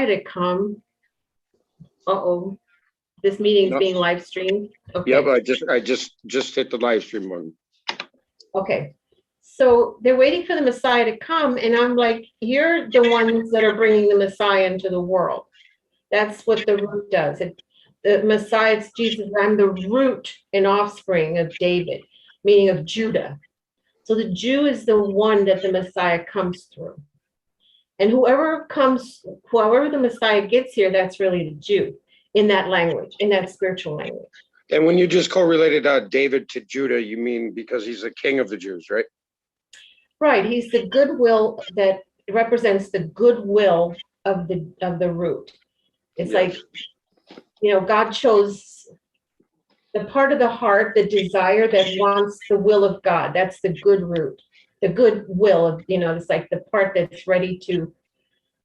Messiah to come. Uh-oh. This meeting is being live streamed. Okay. Yep, I just hit the live stream button. Okay. So they're waiting for the Messiah to come, and I'm like, you're the ones that are bringing the Messiah into the world. That's what the root does. The Messiah, it's Jesus. I'm the root and offspring of David, meaning of Judah. So the Jew is the one that the Messiah comes through. And whoever the Messiah gets here, that's really the Jew in that language, in that spiritual language. And when you just correlated David to Judah, you mean because he's the king of the Jews, right? Right. He's the goodwill that represents the goodwill of the root. It's like, God chose the part of the heart, the desire that wants the will of God. That's the good root, the good will of, it's like the part that's ready to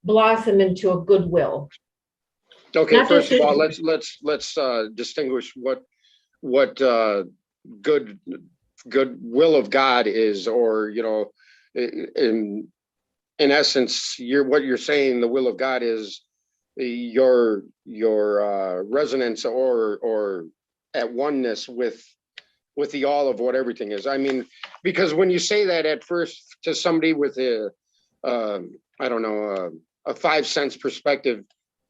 blossom into a good will. Okay, first of all, let's distinguish what good will of God is, or in essence, what you're saying, the will of God is your resonance or at oneness with the all of what everything is. I mean, because when you say that at first to somebody with a 5 sense perspective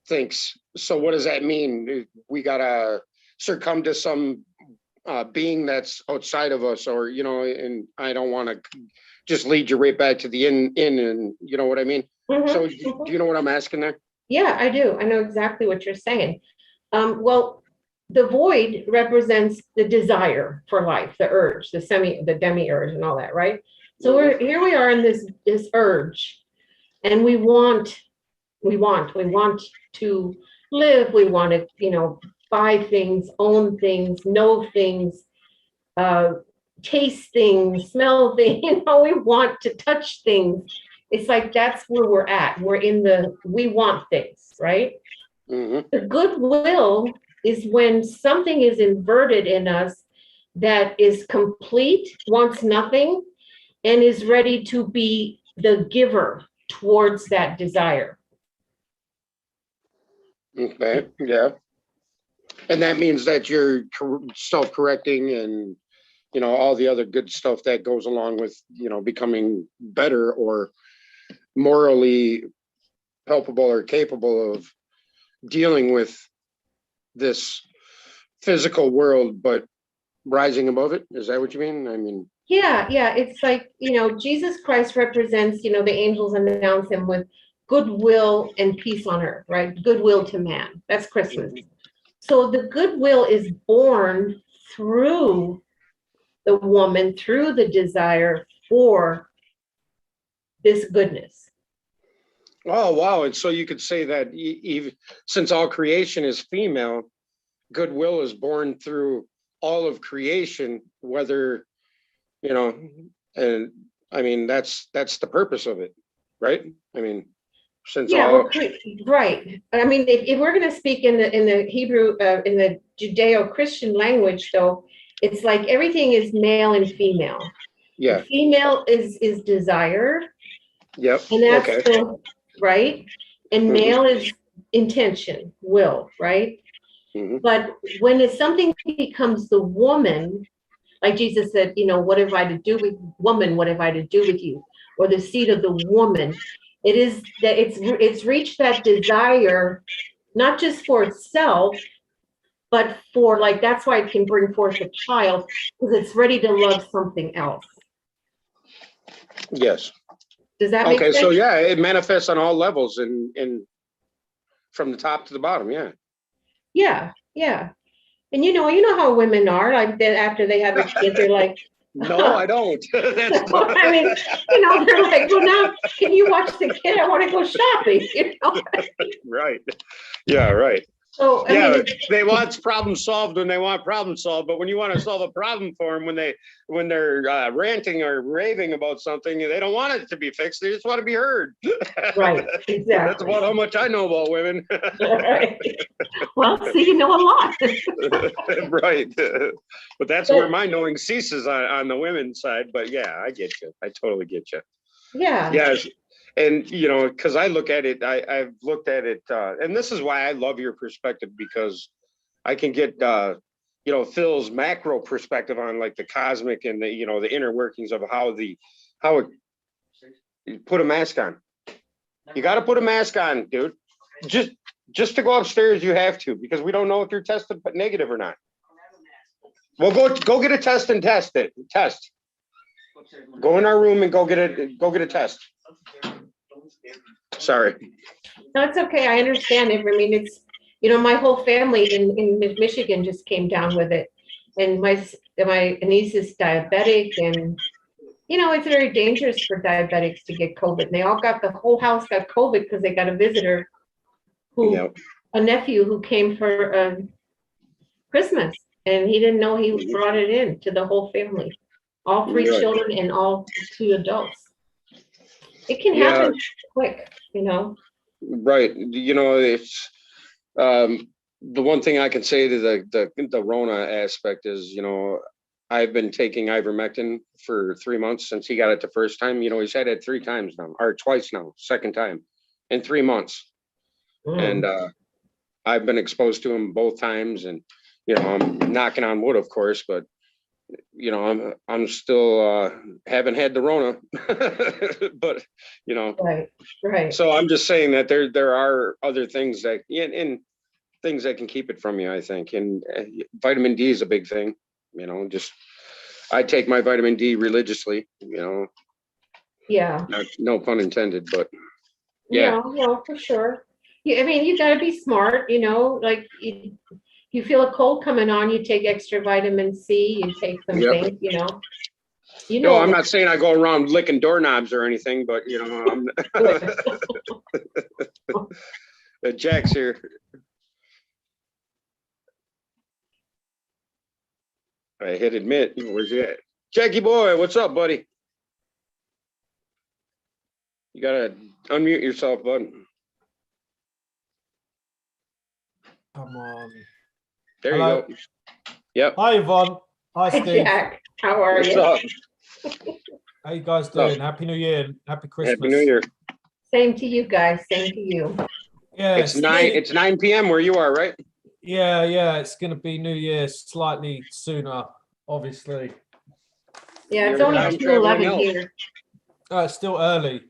thinks, so what does that mean? We gotta succumb to some being that's outside of us, or and I don't want to just lead you right back to the in and you know what I mean. So do you know what I'm asking there? Yeah, I do. I know exactly what you're saying. Well, the void represents the desire for life, the urge, the demi-urge and all that, right? So here we are in this urge, and we want to live, we want to, buy things, own things, know things, taste things, smell things, we want to touch things. It's like that's where we're at. We're in we want things, right? The goodwill is when something is inverted in us that is complete, wants nothing, and is ready to be the giver towards that desire. Okay, yeah. And that means that you're self-correcting and, all the other good stuff that goes along with, becoming better or morally helpable or capable of dealing with this physical world, but rising above it. Is that what you mean? I mean, yeah. It's like, Jesus Christ represents, the angels announce him with goodwill and peace on earth, right? Goodwill to man. That's Christmas. So the goodwill is born through the woman, through the desire for this goodness. Oh, wow. And so you could say that even since all creation is female, goodwill is born through all of creation, whether, and I mean, that's the purpose of it, right? I mean, since right. I mean, if we're going to speak in the Hebrew, in the Judeo-Christian language, though, it's like everything is male and female. Yeah. The female is desire. Yep. And that's right. And male is intention, will, right? But when something becomes the woman, like Jesus said, what have I to do with woman? What have I to do with you? Or the seed of the woman. It is that it's reached that desire, not just for itself, but for that's why it can bring forth a child, because it's ready to love something else. Yes. Does that make sense? Okay, so yeah, it manifests on all levels and from the top to the bottom, yeah. Yeah. And you know how women are, like that after they have a kid, they're like, no, I don't. That's I mean, they're like, well, now can you watch the kid? I want to go shopping, Right. Yeah, right. So I mean, they want problem solved when they want problem solved, but when you want to solve a problem for them, when they're ranting or raving about something, they don't want it to be fixed. They just want to be heard. Right, exactly. That's about how much I know about women. Right. Well, see, you know a lot. Right, but that's where my knowing ceases on the women's side. But yeah, I get you. I totally get you. Yeah. Yes. And, you know, because I look at it, I've looked at it, and this is why I love your perspective, because I can get, you know, Phil's macro perspective on like the cosmic and the, you know, the inner workings of how you put a mask on. You got to put a mask on, dude. Just to go upstairs, you have to, because we don't know if you're tested negative or not. Well, go get a test and test it. Test. Go in our room and go get a test. Sorry. No, it's okay. I understand it. I mean, it's, you know, my whole family in Michigan just came down with it. And my niece is diabetic, and, you know, it's very dangerous for diabetics to get COVID. And they all the whole house got COVID because they got a visitor a nephew who came for Christmas, and he didn't know he brought it in to the whole family, all 3 children and all 2 adults. It can happen quick, you know. Right. You know, it's the one thing I can say to the Rona aspect is, you know, I've been taking ivermectin for 3 months since he got it the first time. You know, he's had it 3 times now, or twice now, second time in 3 months. And I've been exposed to him both times, and, you know, I'm knocking on wood, of course, but, you know, I'm still haven't had the Rona, but, you know, right. So I'm just saying that there are other things that and things that can keep it from you, I think, and vitamin D is a big thing. You know, just I take my vitamin D religiously. You know. Yeah. No pun intended, but yeah, well, for sure. I mean, you got to be smart, you know, like you feel a cold coming on, you take extra vitamin C, you take some things, you know. No, I'm not saying I go around licking doorknobs or anything, but, you know, I'm Jack's here. I hit admit. Where's he at? Jackie boy, what's up, buddy? You gotta unmute yourself, bud. Come on. There you go. Yep. Hi, Yvonne. Hi, Steve. Jack, how are you? What's up? How you guys doing? Happy New Year and happy Christmas. Happy New Year. Same to you guys. Same to you. Yeah, it's 9 p.m. where you are, right? Yeah. It's gonna be New Year slightly sooner, obviously. Yeah, it's only 2:11 here. Oh, it's still early.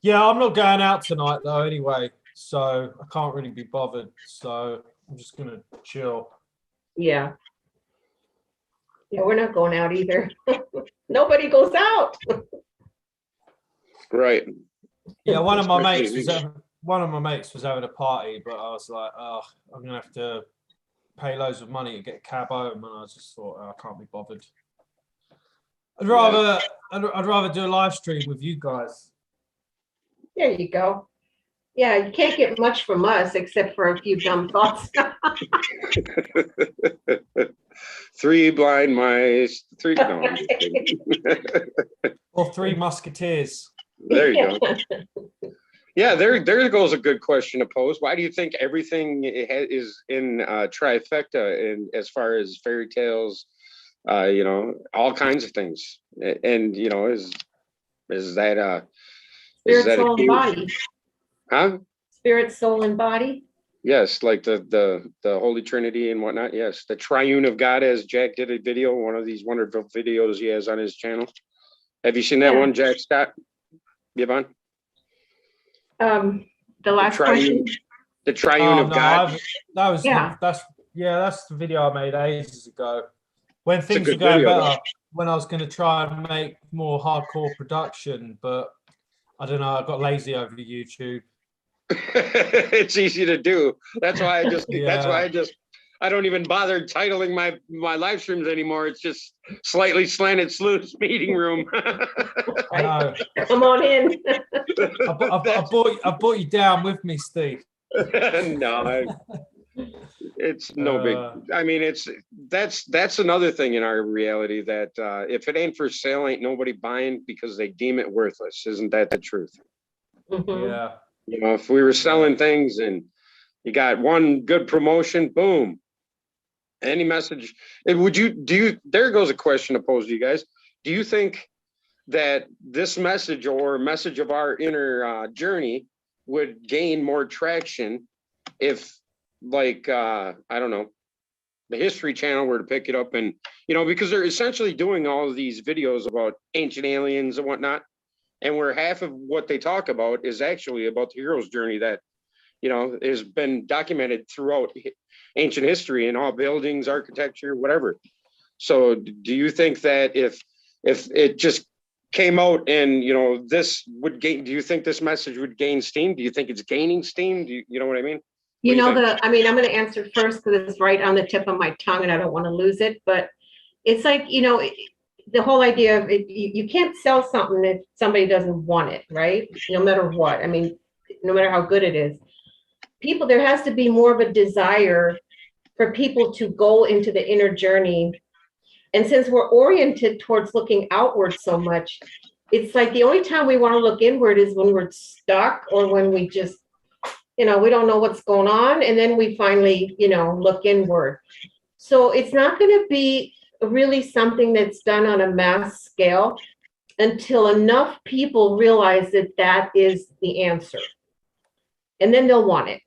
Yeah, I'm not going out tonight though anyway, so I can't really be bothered. So I'm just gonna chill. Yeah. Yeah, we're not going out either. Nobody goes out. Right. Yeah, one of my mates was having a party, but I was like, oh, I'm gonna have to pay loads of money to get a cab home, and I just thought, oh, I can't be bothered. I'd rather do a live stream with you guys. There you go. Yeah, you can't get much from us except for a few dumb thoughts. 3 blind mice. 3 no. Or 3 musketeers. There you go. Yeah, there goes a good question to pose. Why do you think everything is in trifecta in as far as fairy tales, you know, all kinds of things? And, you know, is that Spirit, soul, and body. Huh? Spirit, soul, and body. Yes, like the Holy Trinity and whatnot. Yes, the triune of God, as Jack did a video, one of these wonderful videos he has on his channel. Have you seen that one, Jack Scott? Yvonne? The last question. The triune of God. That's the video I made ages ago. When things were going better, when I was going to try and make more hardcore production, but I don't know, I got lazy over YouTube. It's easy to do. That's why I don't even bother titling my live streams anymore. It's just Slightly Slanted Sleuth meeting room. No. Come on in. I brought you down with me, Steve. No, it's no big. I mean, that's another thing in our reality that if it ain't for sale, ain't nobody buying because they deem it worthless. Isn't that the truth? Mm-hmm. Yeah. You know, if we were selling things and you got one good promotion, boom. Any message? There goes a question to pose to you guys. Do you think that this message or message of our inner journey would gain more traction if, like, I don't know, the History Channel were to pick it up and, because they're essentially doing all of these videos about ancient aliens and whatnot. And where half of what they talk about is actually about the hero's journey that, has been documented throughout ancient history in all buildings, architecture, whatever. So do you think that if it just came out and, this would gain, do you think this message would gain steam? Do you think it's gaining steam? Do you know what I mean? I'm going to answer first because it's right on the tip of my tongue and I don't want to lose it. But it's like, the whole idea of it, you can't sell something if somebody doesn't want it, right? No matter what. I mean, no matter how good it is. There has to be more of a desire for people to go into the inner journey. And since we're oriented towards looking outward so much, it's like the only time we want to look inward is when we're stuck or when we just, we don't know what's going on. And then we finally, look inward. So it's not going to be really something that's done on a mass scale until enough people realize that that is the answer. And then they'll want it.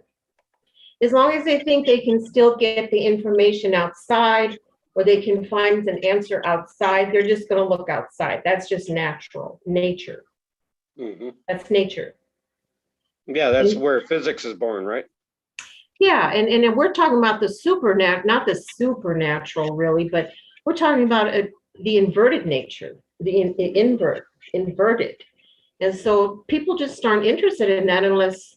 As long as they think they can still get the information outside or they can find an answer outside, they're just going to look outside. That's just nature. Mm-hmm. That's nature. Yeah, that's where physics is born, right? Yeah, and we're talking about the not the supernatural really, but we're talking about the inverted nature, the inverted. And so people just aren't interested in that unless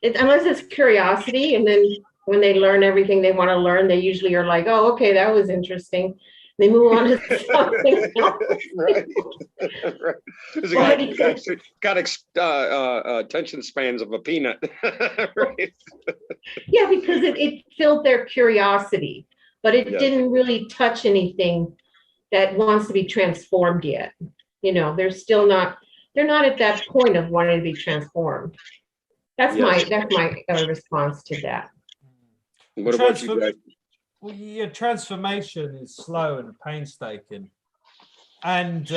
it's curiosity. And then when they learn everything they want to learn, they usually are like, oh, okay, that was interesting. They move on to something else. Right. Got attention spans of a peanut. Right. Yeah, because it filled their curiosity, but it didn't really touch anything that wants to be transformed yet. They're not at that point of wanting to be transformed. That's my response to that. What about you guys? Well, yeah, transformation is slow and painstaking, and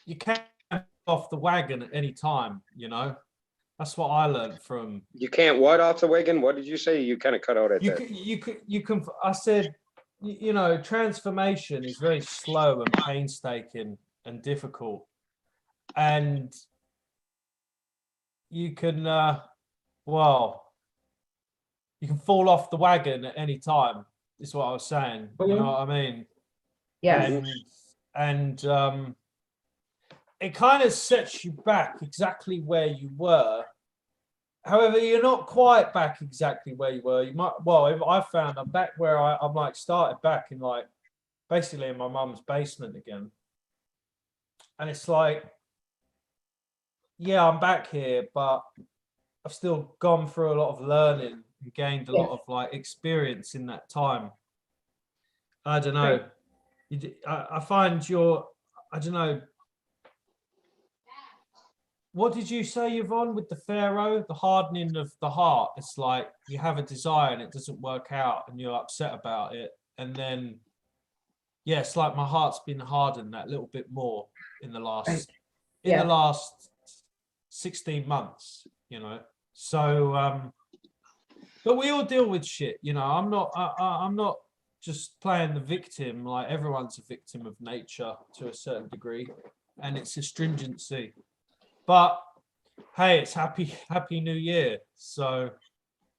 you can't get off the wagon at any time. That's what I learned from. You can't what off the wagon? What did you say? You kind of cut out at that. You can. I said, transformation is very slow and painstaking and difficult, and you can you can fall off the wagon at any time, is what I was saying. You know what I mean? Yeah. And it kind of sets you back exactly where you were. However, you're not quite back exactly where you were. I found I'm back where I'm like started back in like basically in my mum's basement again. And it's like, yeah, I'm back here, but I've still gone through a lot of learning and gained a lot of like experience in that time. I don't know. I find I don't know. What did you say, Yvonne, with the Pharaoh, the hardening of the heart? It's like you have a desire and it doesn't work out and you're upset about it. And then, it's like my heart's been hardened that little bit more in the last, the last 16 months, So, but we all deal with shit, I'm not just playing the victim. Like everyone's a victim of nature to a certain degree, and it's astringency. But hey, it's happy New Year, so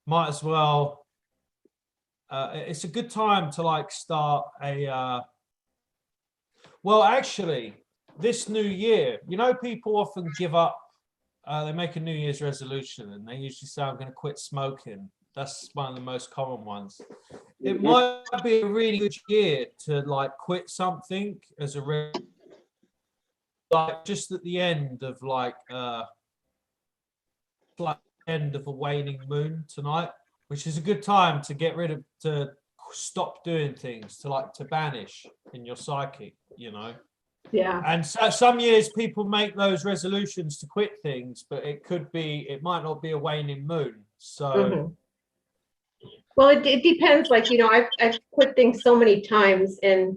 might as well. It's a good time to like start a. Well, actually, this new year, people often give up. They make a New Year's resolution, and they usually say, "I'm going to quit smoking." That's one of the most common ones. It might be a really good year to like quit something as a like just at the end of like end of a waning moon tonight, which is a good time to get rid of, to stop doing things, to banish in your psyche, Yeah. And so some years people make those resolutions to quit things, but it might not be a waning moon. So well, it depends. Like, I've quit things so many times, and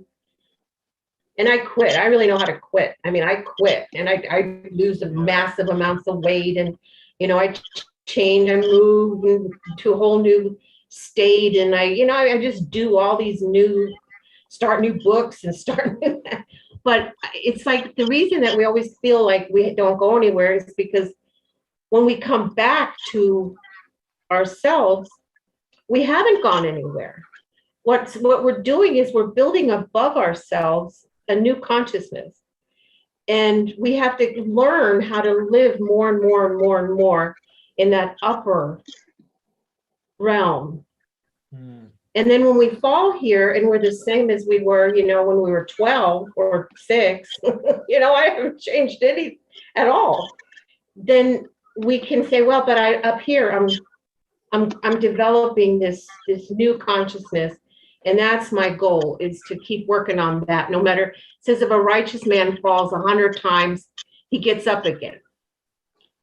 And I quit. I really know how to quit. I mean, I quit and I lose massive amounts of weight, and, I change, I move to a whole new state, and I just do all these start new books and start new, but it's like the reason that we always feel like we don't go anywhere is because when we come back to ourselves, we haven't gone anywhere. What we're doing is we're building above ourselves a new consciousness. And we have to learn how to live more and more and more and more in that upper realm. Mm. And then when we fall here and we're the same as we were, when we were 12 or 6, I haven't changed any at all. Then we can say, well, but up here, I'm developing this new consciousness. And that's my goal, is to keep working on that. No matter, it says if a righteous man falls 100 times, he gets up again.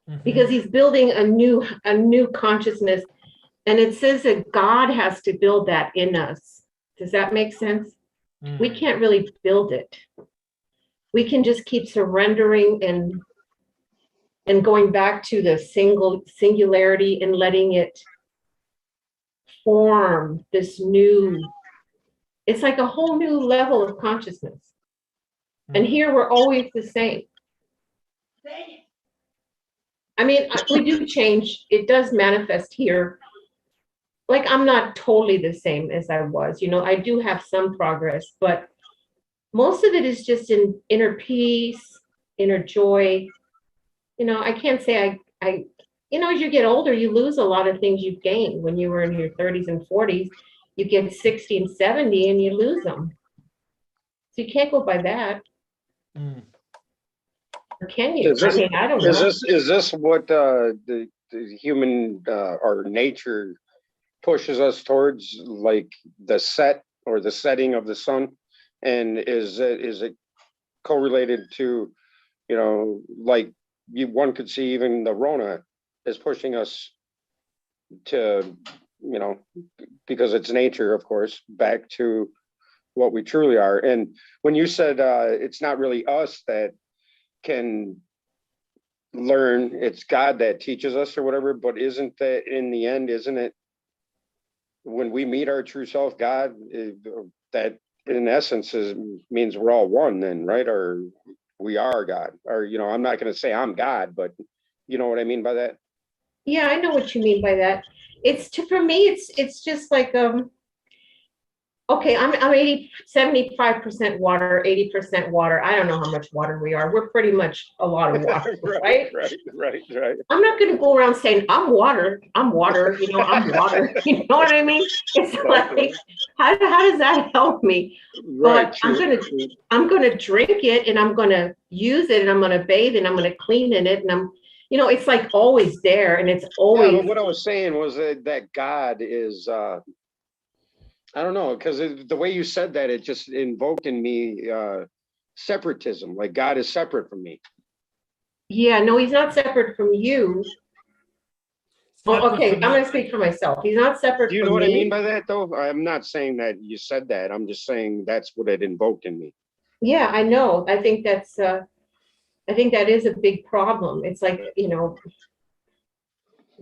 Mm-hmm. Because he's building a new consciousness. And it says that God has to build that in us. Does that make sense? Mm. We can't really build it. We can just keep surrendering and going back to the singularity and letting it form this new, it's like a whole new level of consciousness. Mm. And here we're always the same. I mean, we do change. It does manifest here. Like, I'm not totally the same as I was. I do have some progress, but most of it is just in inner peace, inner joy. I can't say I as you get older, you lose a lot of things you've gained. When you were in your 30s and 40s, you get 60 and 70 and you lose them. So you can't go by that. Mm. Or can you? I don't know. Is this what the human or nature pushes us towards, like the setting of the sun? And is it correlated to, like one could see even the Rona is pushing us to, because it's nature, of course, back to what we truly are. And when you said it's not really us that can learn, it's God that teaches us or whatever, but isn't that in the end, isn't it when we meet our true self, God, that in essence means we're all one then, right? Or we are God, or, I'm not going to say I'm God, but you know what I mean by that? Yeah, I know what you mean by that. For me, it's just like, okay, I'm 75% water, 80% water. I don't know how much water we are. We're pretty much a lot of water, right? Right. I'm not going to go around saying I'm water, I'm water. You know what I mean? It's like, how does that help me? Right, but I'm gonna drink it, and I'm gonna use it, and I'm gonna bathe, and I'm gonna clean in it, and it's like always there, and it's always. Yeah, but what I was saying was that God is. I don't know, because the way you said that, it just invoked in me separatism, like God is separate from me. Yeah, no, he's not separate from you. Well, okay, I'm going to speak for myself. He's not separate from me. Do you know what I mean by that, though? I'm not saying that you said that. I'm just saying that's what it invoked in me. Yeah, I know. I think that is a big problem. It's like,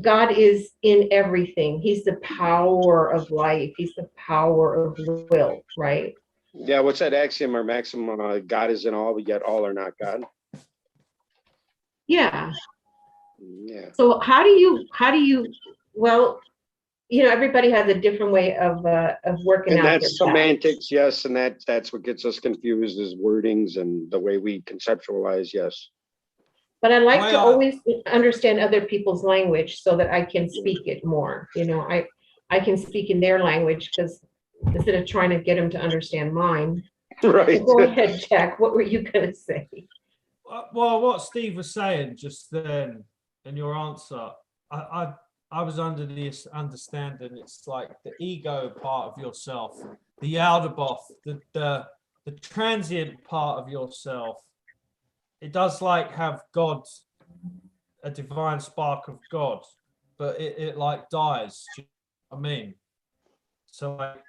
God is in everything. He's the power of life. He's the power of will, right? Yeah, what's that axiom or maxim? God is in all, but yet all are not God. Yeah. Yeah. So how do you? Well, everybody has a different way of working and out. And that's semantics, yes, and that's what gets us confused is wordings and the way we conceptualize, yes. But I like to always understand other people's language so that I can speak it more. I can speak in their language, because instead of trying to get them to understand mine. Right. So go ahead, Jack. What were you going to say? Well, what Steve was saying just then in your answer, I was under the understanding it's like the ego part of yourself, the Aldebaoth, the transient part of yourself. It does like have God, a divine spark of God, but it like dies. Do you know what I mean? So like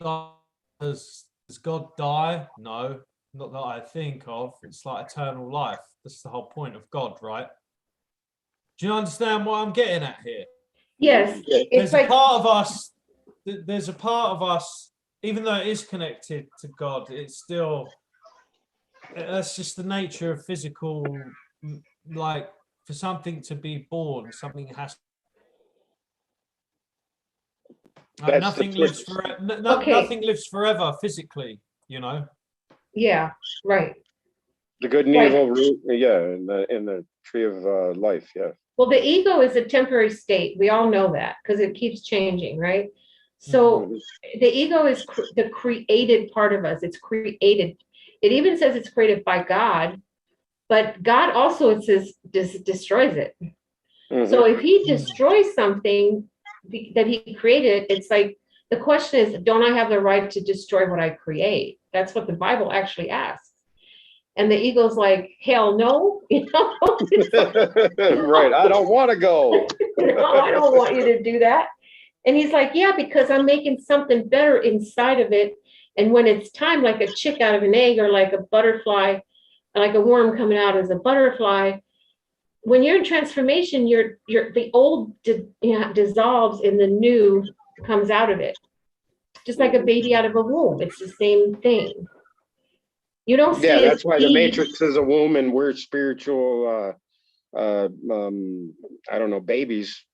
God has Does God die? No, not that I think of. It's like eternal life. That's the whole point of God, right? Do you understand what I'm getting at here? Yes, There's a part of us. There's a part of us, even though it is connected to God, it's still. That's just the nature of physical. Like for something to be born, something has. Nothing lives forever. Nothing lives forever physically. You know. Yeah. Right. The good and evil root. Yeah, in the tree of life. Yeah. Well, the ego is a temporary state. We all know that because it keeps changing, right? So the ego is the created part of us. It's created. It even says it's created by God, but God also, it says, destroys it. So if he destroys something that he created, it's like, the question is, don't I have the right to destroy what I create? That's what the Bible actually asks. And the ego's like, hell no, you know? Right, I don't want to go. No, I don't want you to do that. And he's like, yeah, because I'm making something better inside of it. And when it's time, like a chick out of an egg, or like a butterfly, like a worm coming out as a butterfly, when you're in transformation, the old dissolves and the new comes out of it. Just like a baby out of a womb. It's the same thing. You don't see. Yeah, that's why the matrix is a womb and we're spiritual I don't know, babies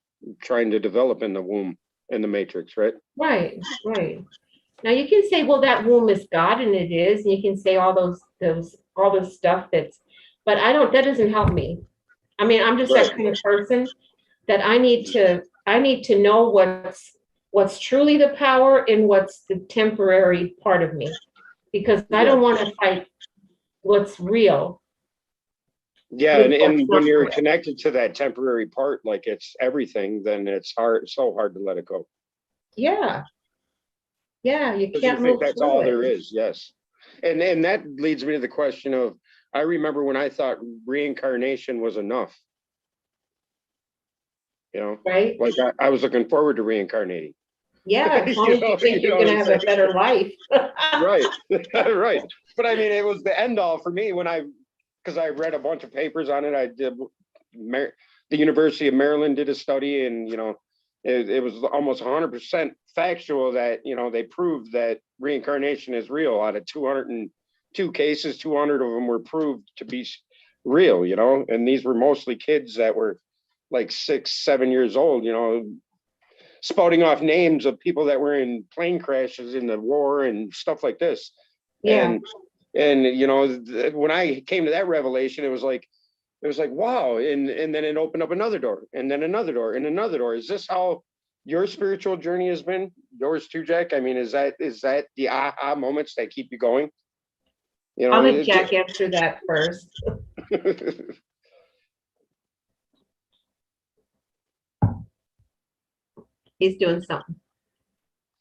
trying to develop in the womb, in the matrix, right? Right. Now you can say, well, that womb is God, and it is, and you can say all those all the stuff but that doesn't help me. I mean, I'm just that kind of person that I need to know what's truly the power and what's the temporary part of me, because I don't want to fight what's real. Yeah, and when you're connected to that temporary part, like it's everything, then it's so hard to let it go. Yeah, you can't move. That's all there is. Yes, and that leads me to the question of, I remember when I thought reincarnation was enough. You know, right? Like I was looking forward to reincarnating. Yeah, as long as you think you're gonna have a better life. Right, right. But I mean, it was the end all for me because I read a bunch of papers on it. I did. The University of Maryland did a study, and it was almost 100% factual that they proved that reincarnation is real. Out of 202 cases, 200 of them were proved to be real. And these were mostly kids that were like 6, 7 years old. Spouting off names of people that were in plane crashes in the war and stuff like this. Yeah. And when I came to that revelation, it was like, wow. And then it opened up another door, and then another door, and another door. Is this how your spiritual journey has been? Yours too, Jack? I mean, is that the aha moments that keep you going? I'll let Jack answer that first. He's doing something.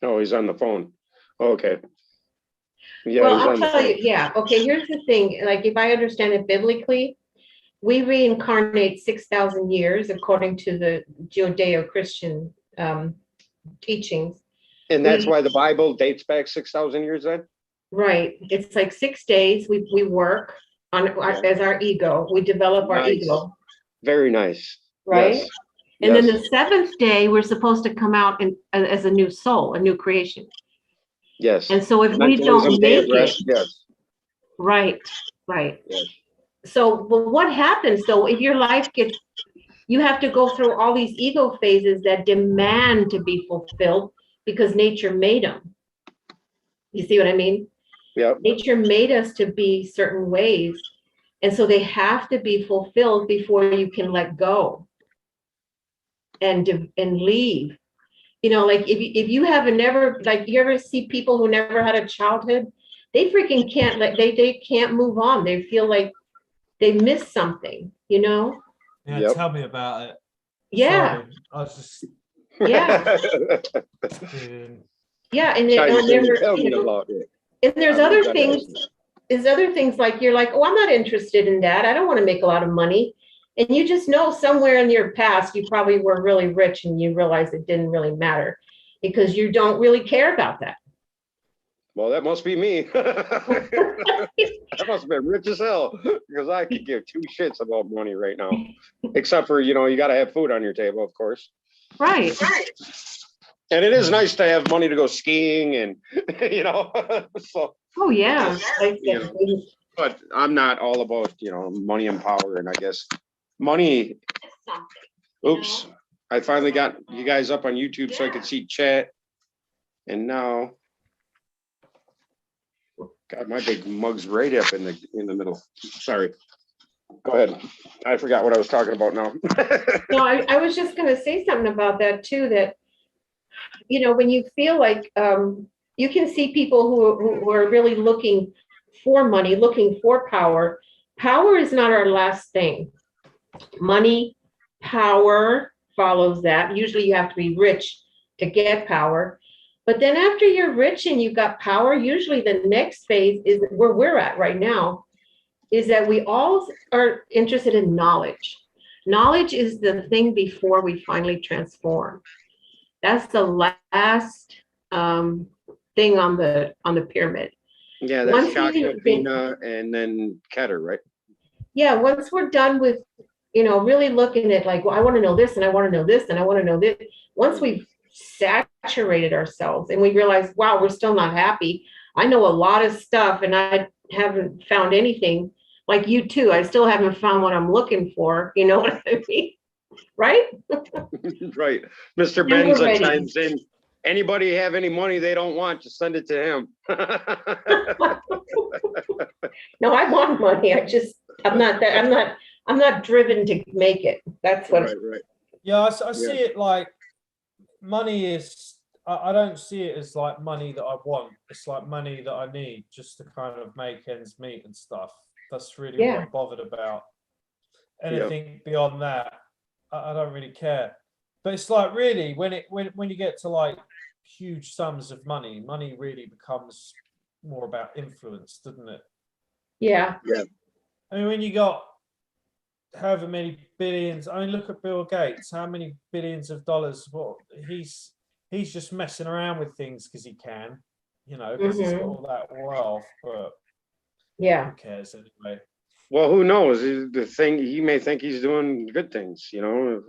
Oh, he's on the phone. Okay. Yeah. Well, I'll tell you. Yeah. Okay. Here's the thing. Like, if I understand it biblically, we reincarnate 6,000 years according to the Judeo-Christian teachings. And that's why the Bible dates back 6,000 years then? Right. It's like 6 days. We work on as our ego. We develop our ego. Very nice. Right. Yes. And then the 7th day, we're supposed to come out as a new soul, a new creation. Yes. And so if we don't make it, yes. Right. Yes. So, but what happens though, if your life you have to go through all these ego phases that demand to be fulfilled because nature made them. You see what I mean? Yeah. Nature made us to be certain ways. And so they have to be fulfilled before you can let go and leave. Like if you have never, like, you ever see people who never had a childhood, they freaking can't they can't move on. They feel like they missed something, Yeah, tell me about it. Yeah. Sorry, I was just yeah. Yeah, and there's other things. There's other things like you're like, oh, I'm not interested in that. I don't want to make a lot of money. And you just know somewhere in your past, you probably were really rich and you realized it didn't really matter because you don't really care about that. Well, that must be me. That must have been rich as hell, because I could give two shits about money right now. Except for, you know, you got to have food on your table, of course. Right. And it is nice to have money to go skiing and, you know, so. Oh, yeah. You know, but I'm not all about, you know, money and power. And I guess money, oops, I finally got you guys up on YouTube so I could see chat. And now, God, my big mug's right up in the middle. Sorry. Go ahead. I forgot what I was talking about now. No, I was just going to say something about that too, that, you know, when you feel like you can see people who are really looking for money, looking for power. Power is not our last thing. Money, power follows that. Usually you have to be rich to get power. But then after you're rich and you've got power, usually the next phase is where we're at right now, is that we all are interested in knowledge. Knowledge is the thing before we finally transform. That's the last thing on the pyramid. Yeah, that's Shaka, Bina, and then Keter, right? Yeah, once we're done with, you know, really looking at like, well, I want to know this and I want to know this and I want to know this. Once we've saturated ourselves and we realize, wow, we're still not happy. I know a lot of stuff and I haven't found anything. Like you too, I still haven't found what I'm looking for. You know what I mean? Right? Right. Mr. Benza chimes in. Anybody have any money they don't want, just send it to him. No, I want money. I'm not driven to make it. That's what. Right. Yeah, I see it like money is, I don't see it as like money that I want. It's like money that I need just to kind of make ends meet and stuff. That's really what I'm bothered about. Anything beyond that, I don't really care. But it's like really when you get to like huge sums of money really becomes more about influence, doesn't it? Yeah. I mean, when you got however many billions, I mean, look at Bill Gates, how many billions of dollars, well, he's just messing around with things because he can, you know, because he's got all that wealth, but who cares anyway? Well, who knows? The thing, he may think he's doing good things, you know.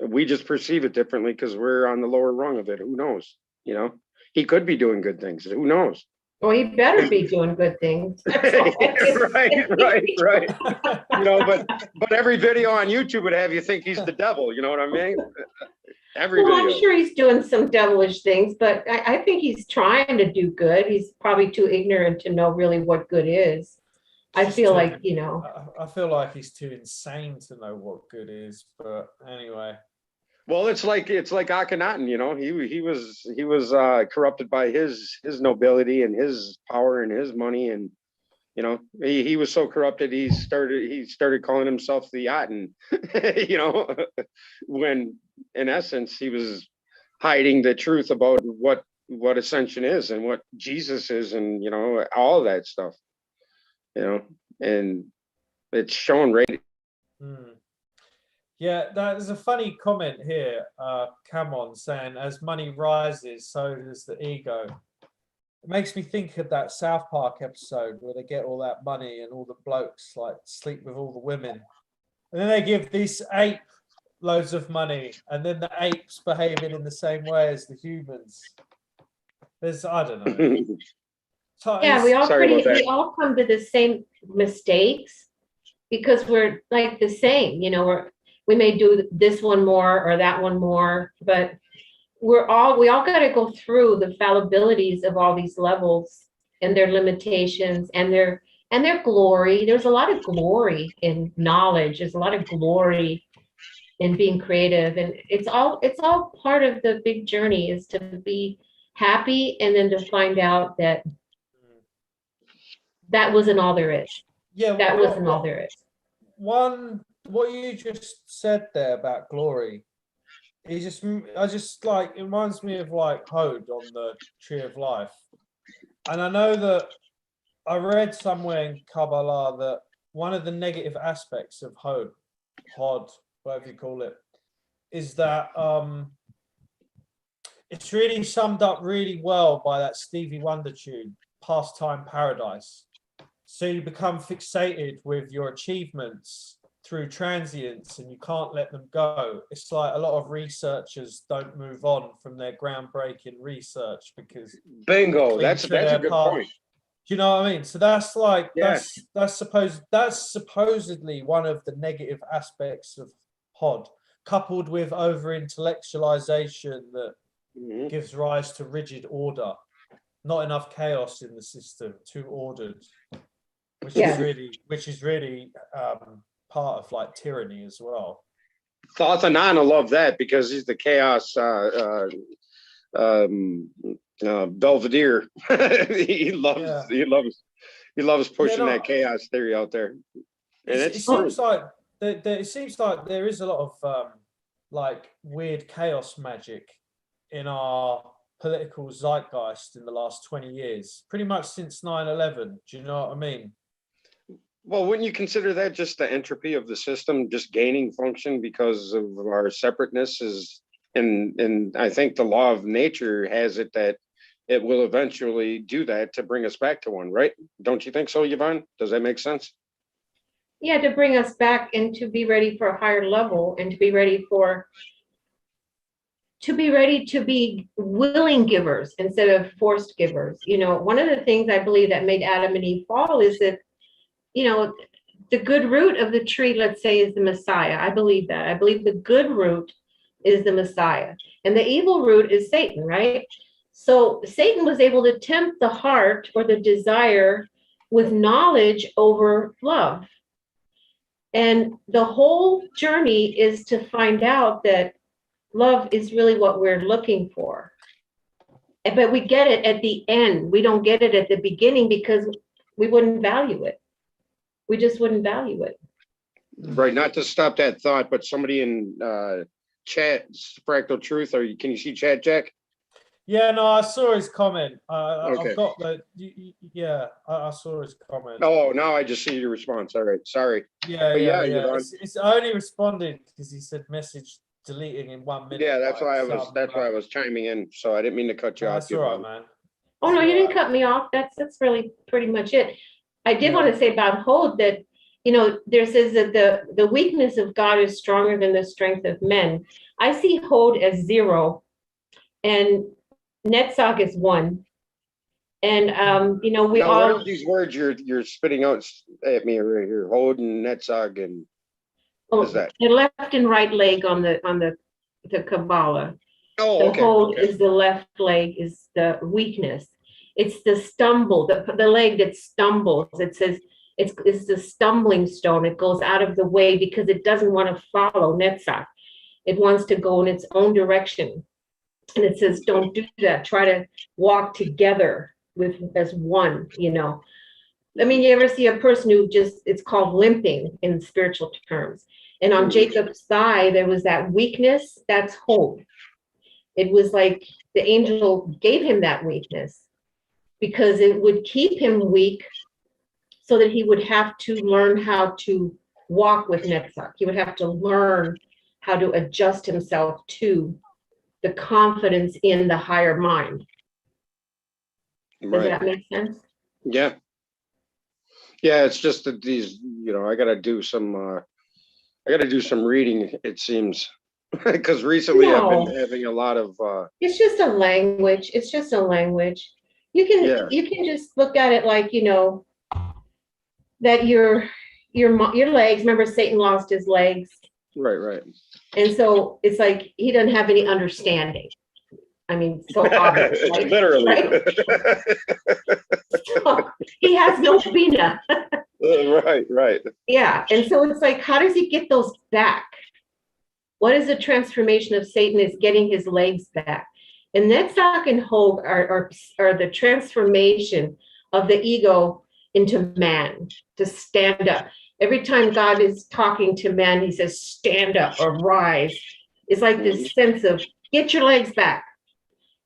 We just perceive it differently because we're on the lower rung of it. Who knows? You know, he could be doing good things. Who knows? Well, he better be doing good things. Right. You know, but every video on YouTube would have you think he's the devil. You know what I mean? Every video. I'm sure he's doing some devilish things, but I think he's trying to do good. He's probably too ignorant to know really what good is. I feel like, you know. I feel like he's too insane to know what good is, but anyway. Well, it's like Akhenaten, you know, he was corrupted by his nobility and his power and his money, and you know, he was so corrupted he started calling himself the Aten, you know, when in essence he was hiding the truth about what ascension is and what Jesus is, and you know, all of that stuff, you know, and it's shown right. Yeah, there's a funny comment here, Camon, saying, as money rises, so does the ego. It makes me think of that South Park episode where they get all that money and all the blokes like sleep with all the women. And then they give this ape loads of money and then the apes behaving in the same way as the humans. I don't know. Yeah, we all come to the same mistakes because we're like the same, you know, we may do this one more or that one more, but we all got to go through the fallibilities of all these levels and their limitations and their glory. There's a lot of glory in knowledge. There's a lot of glory in being creative, and it's all part of the big journey, is to be happy and then to find out that wasn't all there is. Yeah, that wasn't all there is. What you just said there about glory, it reminds me of like Hod on the Tree of Life. And I know that I read somewhere in Kabbalah that one of the negative aspects of Hod, whatever you call it, is that it's really summed up really well by that Stevie Wonder tune. pastime paradise. So you become fixated with your achievements through transience and you can't let them go. It's like a lot of researchers don't move on from their groundbreaking research because bingo, that's a good point. Do you know what I mean? So that's like, that's supposedly one of the negative aspects of HOD, coupled with over intellectualization that gives rise to rigid order. Not enough chaos in the system, too ordered, which is really part of like tyranny as well. Thoughthanana love that because he's the chaos Belvedere. he loves pushing that chaos theory out there. And it seems like there is a lot of like weird chaos magic in our political zeitgeist in the last 20 years, pretty much since 9/11. Do you know what I mean? Well, wouldn't you consider that just the entropy of the system just gaining function because of our separateness is, and I think the law of nature has it that it will eventually do that to bring us back to one, right? Don't you think so, Yvonne? Does that make sense? Yeah, to bring us back and to be ready for a higher level and to be ready to be willing givers instead of forced givers. You know, one of the things I believe that made Adam and Eve fall is that, you know, the good root of the tree, let's say, is the Messiah. I believe that. I believe the good root is the Messiah. And the evil root is Satan, right? So Satan was able to tempt the heart or the desire with knowledge over love. And the whole journey is to find out that love is really what we're looking for. But we get it at the end. We don't get it at the beginning because we wouldn't value it. We just wouldn't value it. Right. Not to stop that thought, but somebody in chat, Fractal Truth, can you see chat, Jack? Yeah, no, I saw his comment. Okay. I've got the, I saw his comment. Oh, now I just see your response. All right. Sorry. Yeah. It's I only responded because he said message deleting in 1 minute. Yeah, that's why I was chiming in. So I didn't mean to cut you off. That's all right, man. Oh no, you didn't cut me off. That's really pretty much it. I did want to say about Hod that, you know, there says that the weakness of God is stronger than the strength of men. I see Hod as 0 and Netzach is 1. And you know, we now, all what are these words you're spitting out at me right here? Hod and Netzach and what is that? The left and right leg on the Kabbalah. Oh, okay. The Hod is the left leg, is the weakness. It's the stumble, the leg that stumbles. It says it's the stumbling stone. It goes out of the way because it doesn't want to follow Netzach. It wants to go in its own direction. And it says, don't do that. Try to walk together as one, you know. I mean, you ever see a person who it's called limping in spiritual terms. And on Jacob's thigh, there was that weakness. That's hope. It was like the angel gave him that weakness because it would keep him weak so that he would have to learn how to walk with Netzach. He would have to learn how to adjust himself to the confidence in the higher mind. Does that make sense? Yeah. Yeah, it's just that these, you know, I got to do some reading, it seems, because recently I've been having a lot of. It's just a language. It's just a language. You can just look at it like, you know, that your legs. Remember, Satan lost his legs. Right. And so it's like he doesn't have any understanding. I mean, so obvious, right? Literally. Right? So he has no bina. Right. Yeah, and so it's like, how does he get those back? What is the transformation of Satan is getting his legs back? And Netzach and Hod are the transformation of the ego into man, to stand up. Every time God is talking to man, he says, stand up or rise. It's like this sense of get your legs back.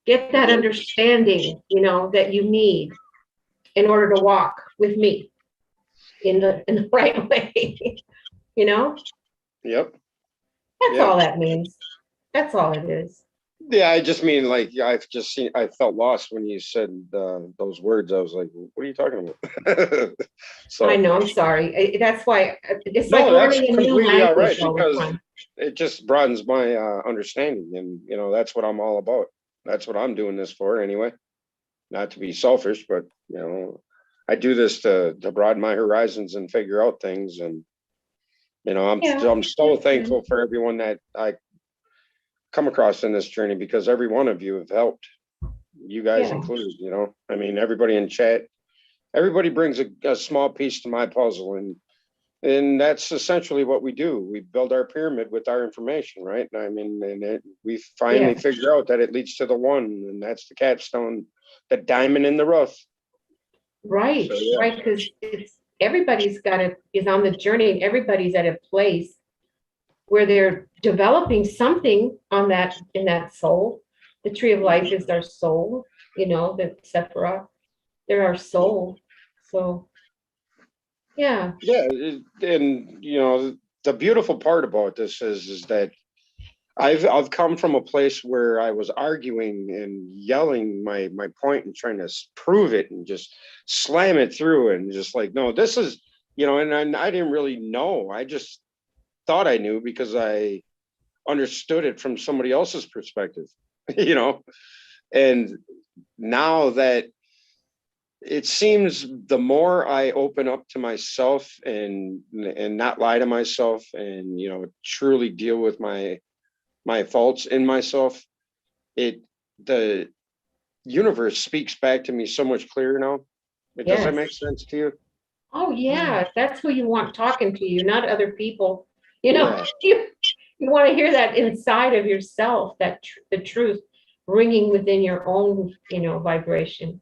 Get that understanding, you know, that you need in order to walk with me in the right way, you know? Yep. That's all that means. That's all it is. Yeah, I just mean like I felt lost when you said those words. I was like, what are you talking about? So I know, I'm sorry. That's why it's like no, that's learning a new completely all right language all the because time. it just broadens my understanding, and that's what I'm all about. That's what I'm doing this for anyway. Not to be selfish, but I do this to broaden my horizons and figure out things, and Yeah. I'm so thankful for everyone that I come across in this journey because every one of you have helped. You guys Yeah. included, I mean, everybody in chat, everybody brings a small piece to my puzzle, and that's essentially what we do. We build our pyramid with our information, right? I mean, we finally Yeah. figure out that it leads to the one, and that's the capstone, the diamond in the rough. Right. So, yeah. Right. Because everybody's is on the journey, and everybody's at a place where they're developing something in that soul. The tree of life is our soul, the Sephirah, they're our soul. So yeah. Yeah, and the beautiful part about this is that I've come from a place where I was arguing and yelling my point and trying to prove it and just slam it through and just like, no, this is, and I didn't really know. I just thought I knew because I understood it from somebody else's perspective, and now that it seems the more I open up to myself and not lie to myself and truly deal with my faults in myself, the universe speaks back to me so much clearer now. Does that make sense to you? Oh yeah, that's who you want talking to you, not other people. Yeah. You want to hear that inside of yourself, that the truth ringing within your own, vibration.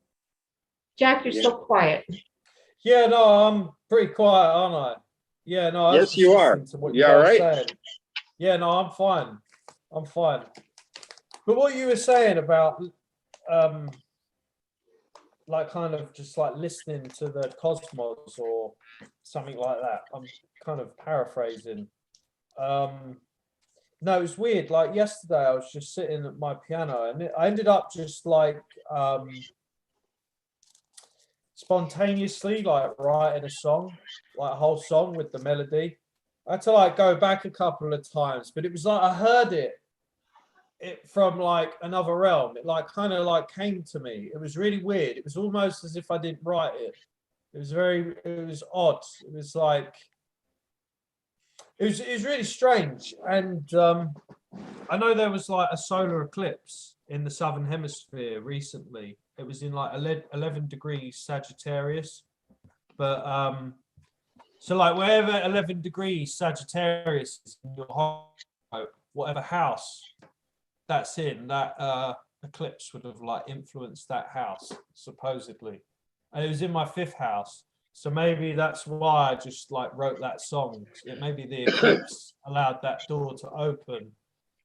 Jack, you're so quiet. Yeah, no, I'm pretty quiet, aren't I? Yeah, no, I was Yes, just you are. listening to what You you all guys right? saying. Yeah, no, I'm fine. I'm fine. But what you were saying about like kind of just like listening to the cosmos or something like that. I'm kind of paraphrasing. No, it was weird. Like yesterday, I was just sitting at my piano and I ended up just like spontaneously like writing a song, like a whole song with the melody. I had to like go back a couple of times, but it was like I heard it from like another realm. It like kind of like came to me. It was really weird. It was almost as if I didn't write it. It was odd. It was like it was really strange. And I know there was like a solar eclipse in the southern hemisphere recently. It was in like 11 degrees Sagittarius. But so like wherever 11 degrees Sagittarius is in your home, whatever house that's in, that eclipse would have like influenced that house, supposedly. And it was in my 5th house. So maybe that's why I just like wrote that song. Maybe the eclipse allowed that door to open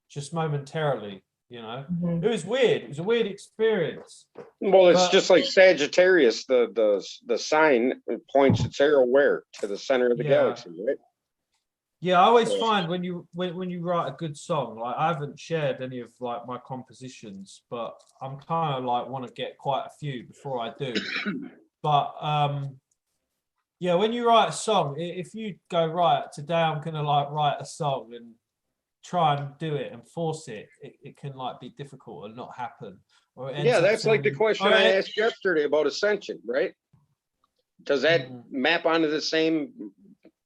just momentarily, Mm-hmm. It was weird. It was a weird experience. Well, it's just like Sagittarius, the sign points its arrow where? To the center of the galaxy, right? Yeah, I always find when you write a good song, like I haven't shared any of like my compositions, but I'm kind of like want to get quite a few before I do. But yeah, when you write a song, if you go right today, I'm gonna like write a song and try and do it and force it, it can like be difficult or not happen. Or yeah, that's like the question I asked yesterday about ascension, right? Does that map onto the same,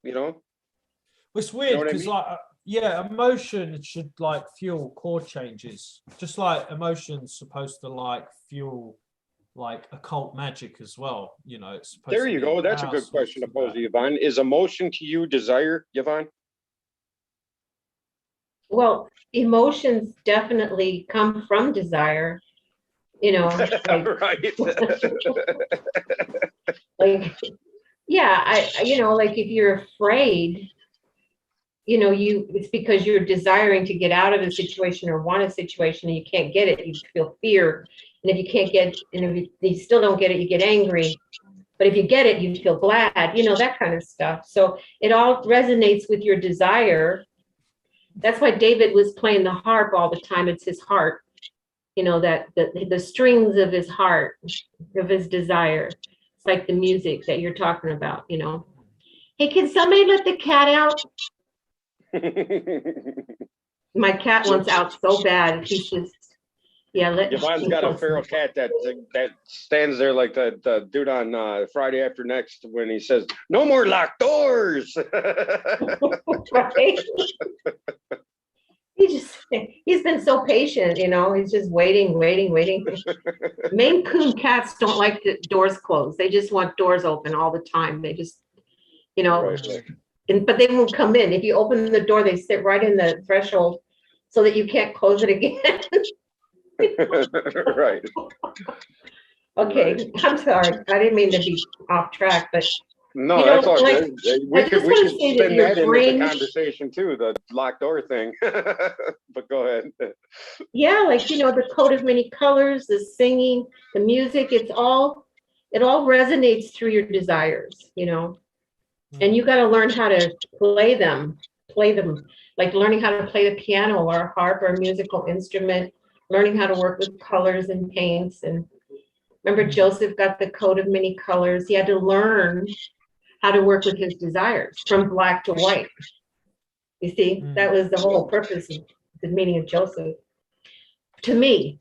It's weird because like yeah, emotion should like fuel chord changes, just like emotion's supposed to like fuel like occult magic as well. It's supposed there you go. That's a good question to pose to Yvonne. Is emotion to you desire, Yvonne? Well, emotions definitely come from desire, like, right. like, yeah, like if you're afraid, it's because you're desiring to get out of a situation or want a situation and you can't get it, you feel fear. And if you can't get, and if you still don't get it, you get angry. But if you get it, you feel glad, that kind of stuff. So it all resonates with your desire. That's why David was playing the harp all the time. It's his heart. that the strings of his heart, of his desire. It's like the music that you're talking about, Hey, can somebody let the cat out? My cat wants out so bad. He's just, Yvonne's got a feral cat that stands there like the dude on Friday After Next when he says, "No more locked doors." Right? He's been so patient, he's just waiting. Maine Coon cats don't like the doors closed. They just want doors open all the time. They just, Right. but they won't come in. If you open the door, they sit right in the threshold so that you can't close it again. Right. Okay, Right. I'm sorry. I didn't mean to be off track, but no, that's all like, good. We could spin that into the conversation too, the locked door thing. But go ahead. Yeah, like the coat of many colors, the singing, the music, it all resonates through your desires, and you got to learn how to play them, like learning how to play the piano or a harp or a musical instrument, learning how to work with colors and paints. And remember, Joseph got the coat of many colors. He had to learn how to work with his desires from black to white. You see, that was the whole purpose of the meaning of Joseph. To me.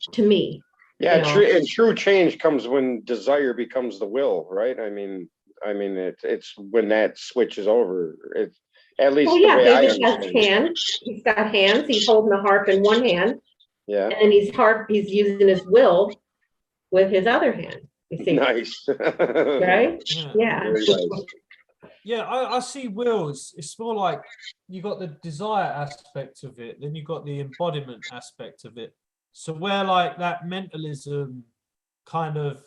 Yeah, and true change comes when desire becomes the will, right? I mean, it's when that switches over. It's at least the way David has hands. He's got hands. He's holding the harp in one hand. Yeah. And he's using his will with his other hand. You see. Nice. Right? Yeah. Very nice. Yeah, I see will. It's more like you got the desire aspect of it, then you got the embodiment aspect of it. So where like that mentalism kind of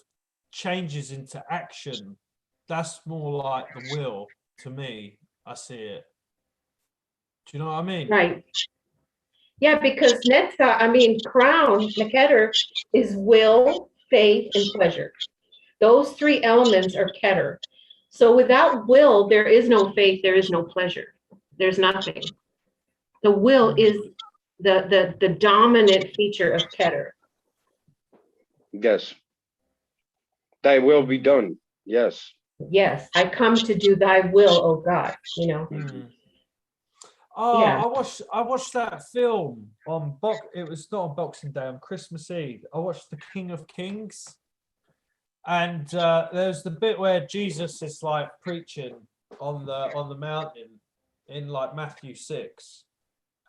changes into action, that's more like the will to me. I see it. Do you know what I mean? Right. Yeah, because crown, Neketer, is will, faith, and pleasure. Those three elements are Keter. So without will, there is no faith, there is no pleasure. There's nothing. The will is the dominant feature of Keter. Yes. Thy will be done. Yes. Yes, I come to do thy will, oh God, Oh, yeah. I watched that film on it was not on Boxing Day, on Christmas Eve. I watched The King of Kings. And there's the bit where Jesus is like preaching on the mountain in like Matthew 6.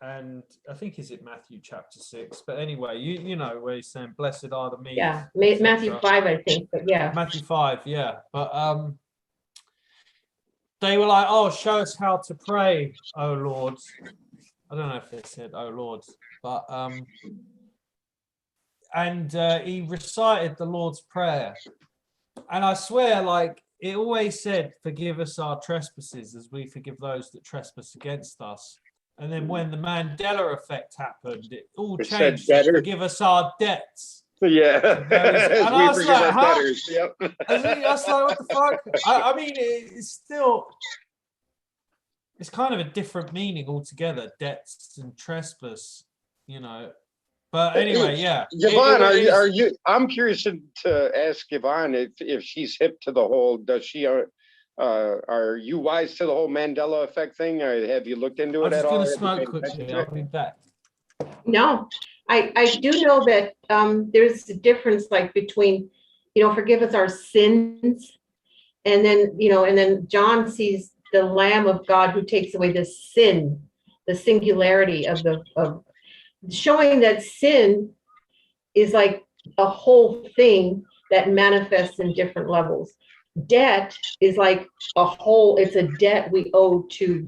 And I think is it Matthew chapter 6. But anyway, you know where he's saying, "Blessed are the meek." Yeah, Matthew 5, I think, but yeah. Matthew 5, yeah. But they were like, "Oh, show us how to pray, oh Lord." I don't know if they said "oh Lord," but and he recited the Lord's Prayer. And I swear, like, it always said, "Forgive us our trespasses as we forgive those that trespass against us." And then when the Mandela effect happened, it all changed. "Forgive us our debts." Yeah. And I was like, huh? Yep. I was like, what the fuck? I mean, it's still, it's kind of a different meaning altogether, debts and trespass, But anyway, yeah. Yvonne, are you? I'm curious to ask Yvonne if she's hip to the whole. Does she? Are you wise to the whole Mandela effect thing? Or have you looked into it at all? I'm just going to smoke quickly. I'll be back. No, I do know that there's a difference, like between, forgive us our sins, and then John sees the Lamb of God who takes away the sin, the singularity of showing that sin is like a whole thing that manifests in different levels. Debt is like it's a debt we owe to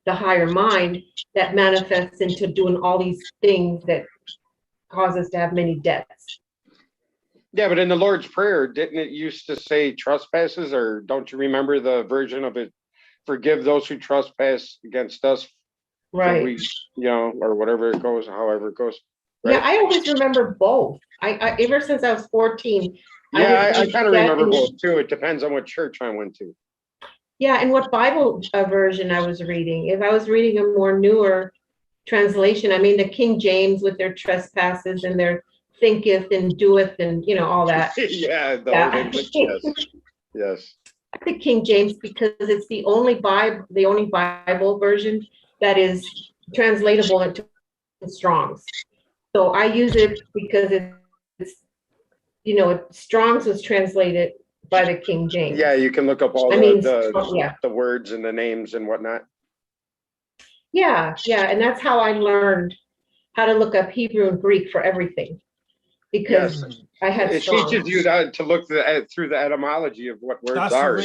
the higher mind that manifests into doing all these things that cause us to have many debts. Yeah, but in the Lord's Prayer, didn't it used to say trespasses, or don't you remember the version of it? Forgive those who trespass against us. Right. Or whatever it goes, however it goes. Right? Yeah, I always remember both. I ever since I was 14. Yeah, I kind of remember both too. It depends on what church I went to. Yeah, and what Bible version I was reading. If I was reading a more newer translation, the King James with their trespasses and their thinketh and doeth and, you know, all that. Yeah, the Yeah. old English, yes. Yes. The King James, because it's the only Bible version that is translatable into Strong's. So I use it because it's, you know, Strong's was translated by the King James. Yeah, you can look up all yeah. the words and the names and whatnot. Yeah, and that's how I learned how to look up Hebrew and Greek for everything, because I had it teaches you to look through the etymology of what words are.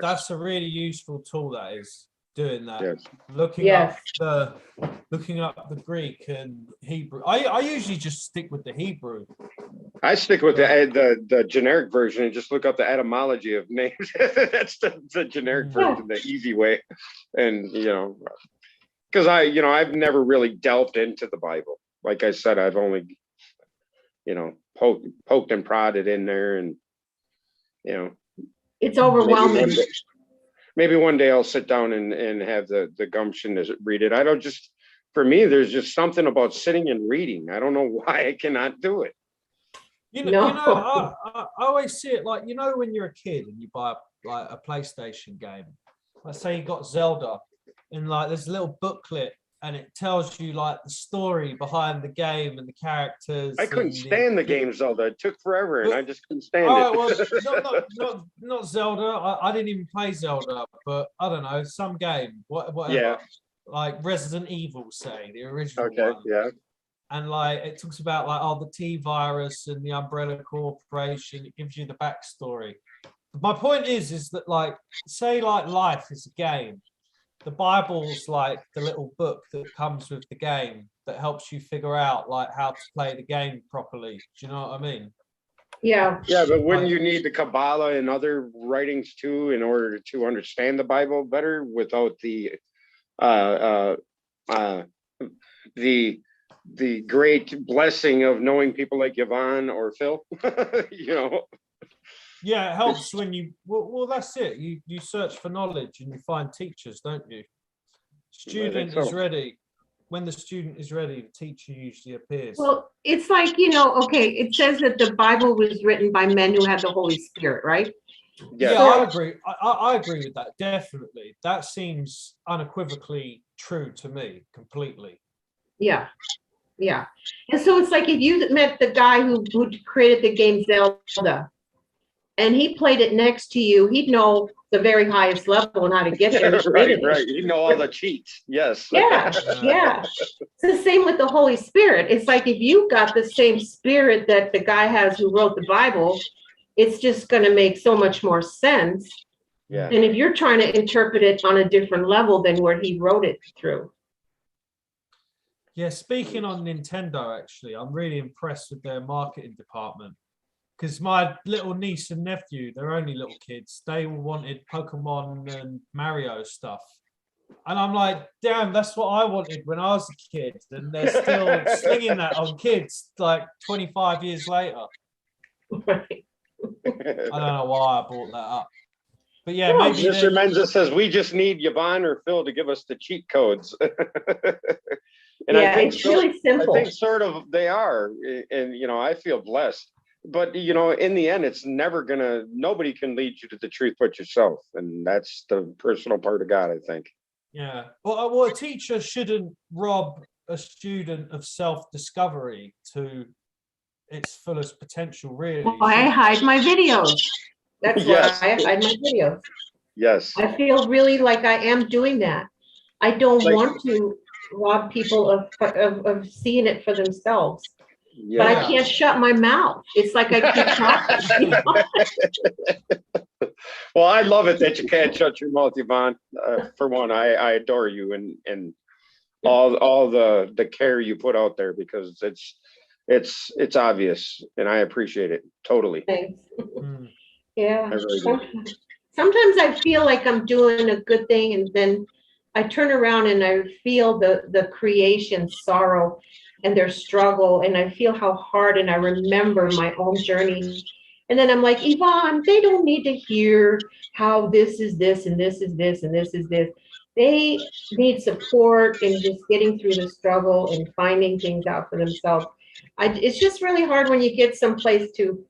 That's a really useful tool. That is doing that. Yes. Looking up the Greek and Hebrew. I usually just stick with the Hebrew. I stick with the generic version and just look up the etymology of names. That's the generic version, the easy way. And you know, because I've never really delved into the Bible. Like I said, I've only, you know, poked and prodded in there, and you know, it's overwhelming. Maybe one day I'll sit down and have the gumption to read it. For me, there's just something about sitting and reading. I don't know why I cannot do it. I always see it like, you know, when you're a kid and you buy like a PlayStation game, let's say you got Zelda, and like there's a little booklet and it tells you like the story behind the game and the characters. I couldn't stand the game Zelda. It took forever and I just couldn't stand it. Well, not Zelda. I didn't even play Zelda, but I don't know, some game, whatever. Yeah. Like Resident Evil, say, the original one. Yeah. And like it talks about like the T-virus and the Umbrella Corporation. It gives you the backstory. My point is that like, say like life is a game. The Bible's like the little book that comes with the game that helps you figure out like how to play the game properly. Do you know what I mean? Yeah. Yeah, but wouldn't you need the Kabbalah and other writings too in order to understand the Bible better without the great blessing of knowing people like Yvonne or Phil? You know? Yeah, it helps when you, well, that's it. You search for knowledge and you find teachers, don't you? Student is ready. When the student is ready, the teacher usually appears. Well, it's like, you know, okay, it says that the Bible was written by men who had the Holy Spirit, right? Yeah, so, I agree. I agree with that, definitely. That seems unequivocally true to me, completely. Yeah. And so it's like if you met the guy who created the game Zelda, and he played it next to you, he'd know the very highest level and how to get there. Right. He'd know all the cheats. Yes. Yeah. It's the same with the Holy Spirit. It's like if you got the same spirit that the guy has who wrote the Bible, it's just going to make so much more sense. Yeah. And if you're trying to interpret it on a different level than where he wrote it through. Yeah, speaking on Nintendo, actually, I'm really impressed with their marketing department. Because my little niece and nephew, they're only little kids, they wanted Pokemon and Mario stuff. And I'm like, damn, that's what I wanted when I was a kid. And they're still slinging that on kids like 25 years later. Right. I don't know why I brought that up. But yeah, well, maybe Mr. Menza says we just need Yvonne or Phil to give us the cheat codes. And yeah, I think it's really simple. I think sort of they are. And, you know, I feel blessed. But, you know, in the end, it's never nobody can lead you to the truth but yourself. And that's the personal part of God, I think. Yeah. Well, a teacher shouldn't rob a student of self-discovery to its fullest potential, really. Well, I hide my videos. That's why I hide my videos. Yes. I feel really like I am doing that. I don't want to rob people of seeing it for themselves. Yeah. But I can't shut my mouth. It's like I keep talking. You know? Well, I love it that you can't shut your mouth, Yvonne. For one, I adore you and all the care you put out there, because it's obvious, and I appreciate it totally. Thanks. Yeah. Really sometimes I feel like I'm doing a good thing, and then I turn around and I feel the creation sorrow and their struggle, and I feel how hard, and I remember my own journey. And then I'm like, Yvonne, they don't need to hear how this is this, and this is this, and this is this. They need support in just getting through the struggle and finding things out for themselves. It's just really hard when you get someplace to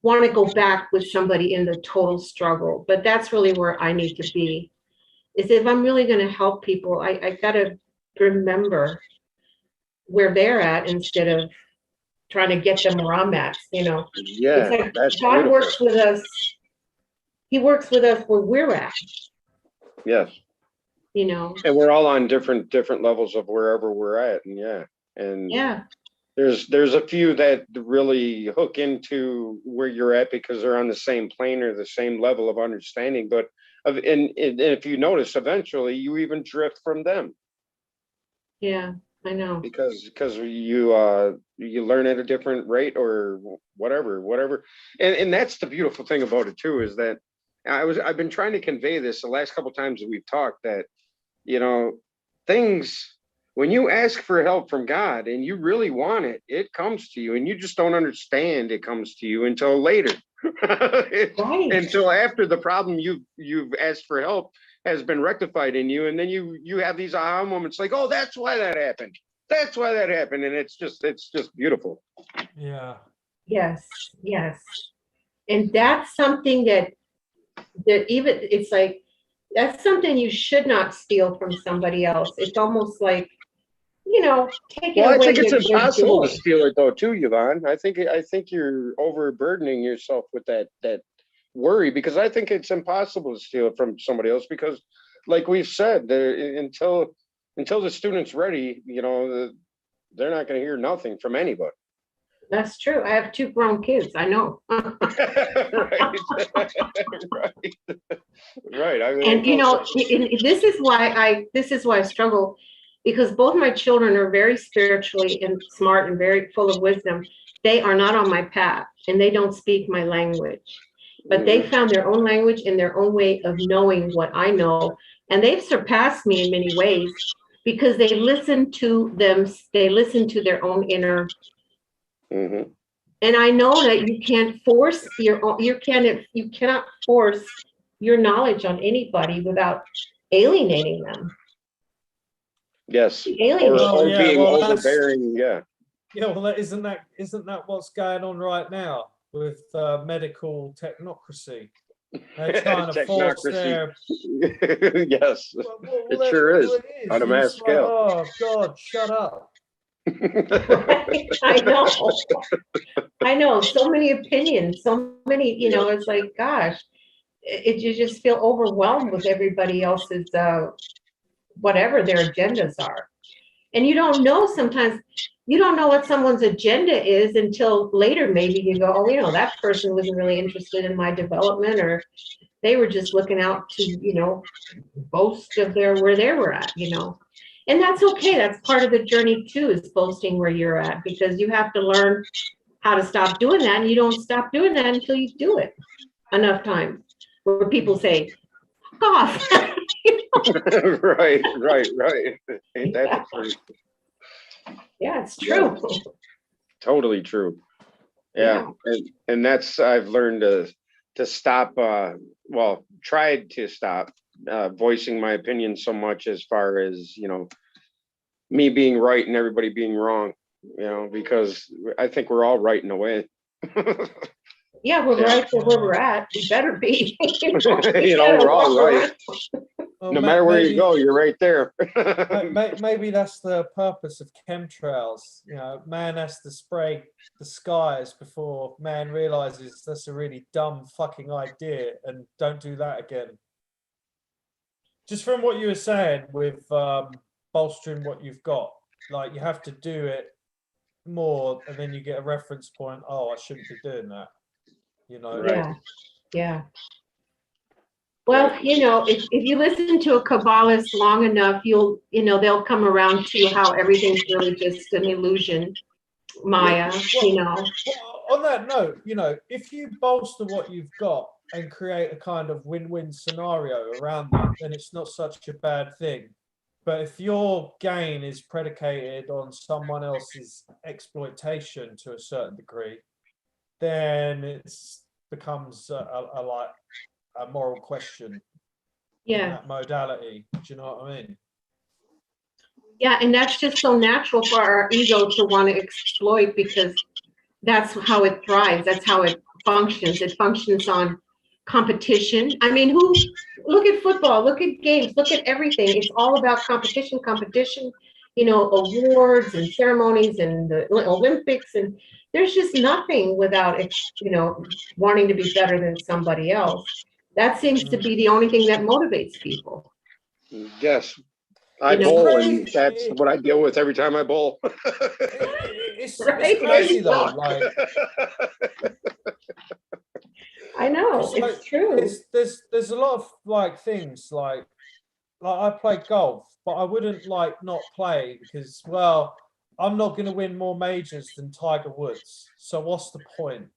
want to go back with somebody in the total struggle. But that's really where I need to be. Is if I'm really going to help people, I got to remember where they're at instead of trying to get them where I'm at. Yeah, it's like that's God beautiful. works with us. He works with us where we're at. Yes. And we're all on different levels of wherever we're at. And yeah. There's a few that really hook into where you're at because they're on the same plane or the same level of understanding. But and if you notice, eventually you even drift from them. Yeah, I know. Because you learn at a different rate or whatever. And that's the beautiful thing about it too, is that I've been trying to convey this the last couple of times that we've talked, that things, when you ask for help from God and you really want it, it comes to you, and you just don't understand it comes to you until later. Right. Until after the problem you've asked for help has been rectified in you, and then you have these aha moments like, oh, that's why that happened. That's why that happened. And it's just beautiful. Yeah. Yes. And that's something that even, it's like, that's something you should not steal from somebody else. It's almost like, taking away. I think it's their impossible to joy. steal it though, too, Yvonne. I think you're overburdening yourself with that worry, because I think it's impossible to steal it from somebody else, because, like we've said, until the student's ready, they're not going to hear nothing from anybody. That's true. I have 2 grown kids. I know. Right. Right. I mean, and this is why I struggle, because both my children are very spiritually and smart and very full of wisdom. They are not on my path, and they don't speak my language, but they found their own language and their own way of knowing what I know, and they've surpassed me in many ways because they listen to their own inner. Mm-hmm. And I know that you can't force you cannot force your knowledge on anybody without alienating them. Yes. Alienating. Being overbearing. Yeah. Yeah. Well, isn't that what's going on right now with medical technocracy? They're trying to force their. Yes. It sure is. On a mass scale. Oh God! Shut up. Right? I know. So many opinions. So many. It's like, gosh, you just feel overwhelmed with everybody else's whatever their agendas are, and you don't know. Sometimes you don't know what someone's agenda is until later. Maybe you go, oh, that person wasn't really interested in my development, or they were just looking out to boast of where they were at. And that's okay. That's part of the journey too, is boasting where you're at, because you have to learn how to stop doing that, and you don't stop doing that until you do it enough times, where people say, "Fuck off." Right. Ain't that the truth? Yeah, it's true. Yeah. Totally true. Yeah. And that's, I've learned to stop, tried to stop voicing my opinion so much, as far as, me being right and everybody being wrong, because I think we're all right in a way. Yeah, we're right where we're at. We better be. We're all right. Well, no matter where you go, you're right there. Maybe that's the purpose of chemtrails. Man has to spray the skies before man realizes that's a really dumb fucking idea, and don't do that again. Just from what you were saying with bolstering what you've got, like, you have to do it more, and then you get a reference point. Oh, I shouldn't be doing that. Right. Yeah. Well, if you listen to a Kabbalist long enough, they'll come around to how everything's really just an illusion, Maya. Well, on that note, if you bolster what you've got and create a kind of win-win scenario around that, then it's not such a bad thing. But if your gain is predicated on someone else's exploitation to a certain degree, then it becomes a moral question. Yeah. In that modality. Do you know what I mean? Yeah, and that's just so natural for our ego to want to exploit because that's how it thrives. That's how it functions. It functions on competition. I mean, look at football, look at games, look at everything. It's all about competition, competition, awards and ceremonies and the Olympics. And there's just nothing without, wanting to be better than somebody else. That seems to be the only thing that motivates people. Yes. I bowl, and that's what I deal with every time I bowl. It's crazy though. Like, I know it's true. There's a lot of like things like I play golf, but I wouldn't not play because, well, I'm not going to win more majors than Tiger Woods. So what's the point?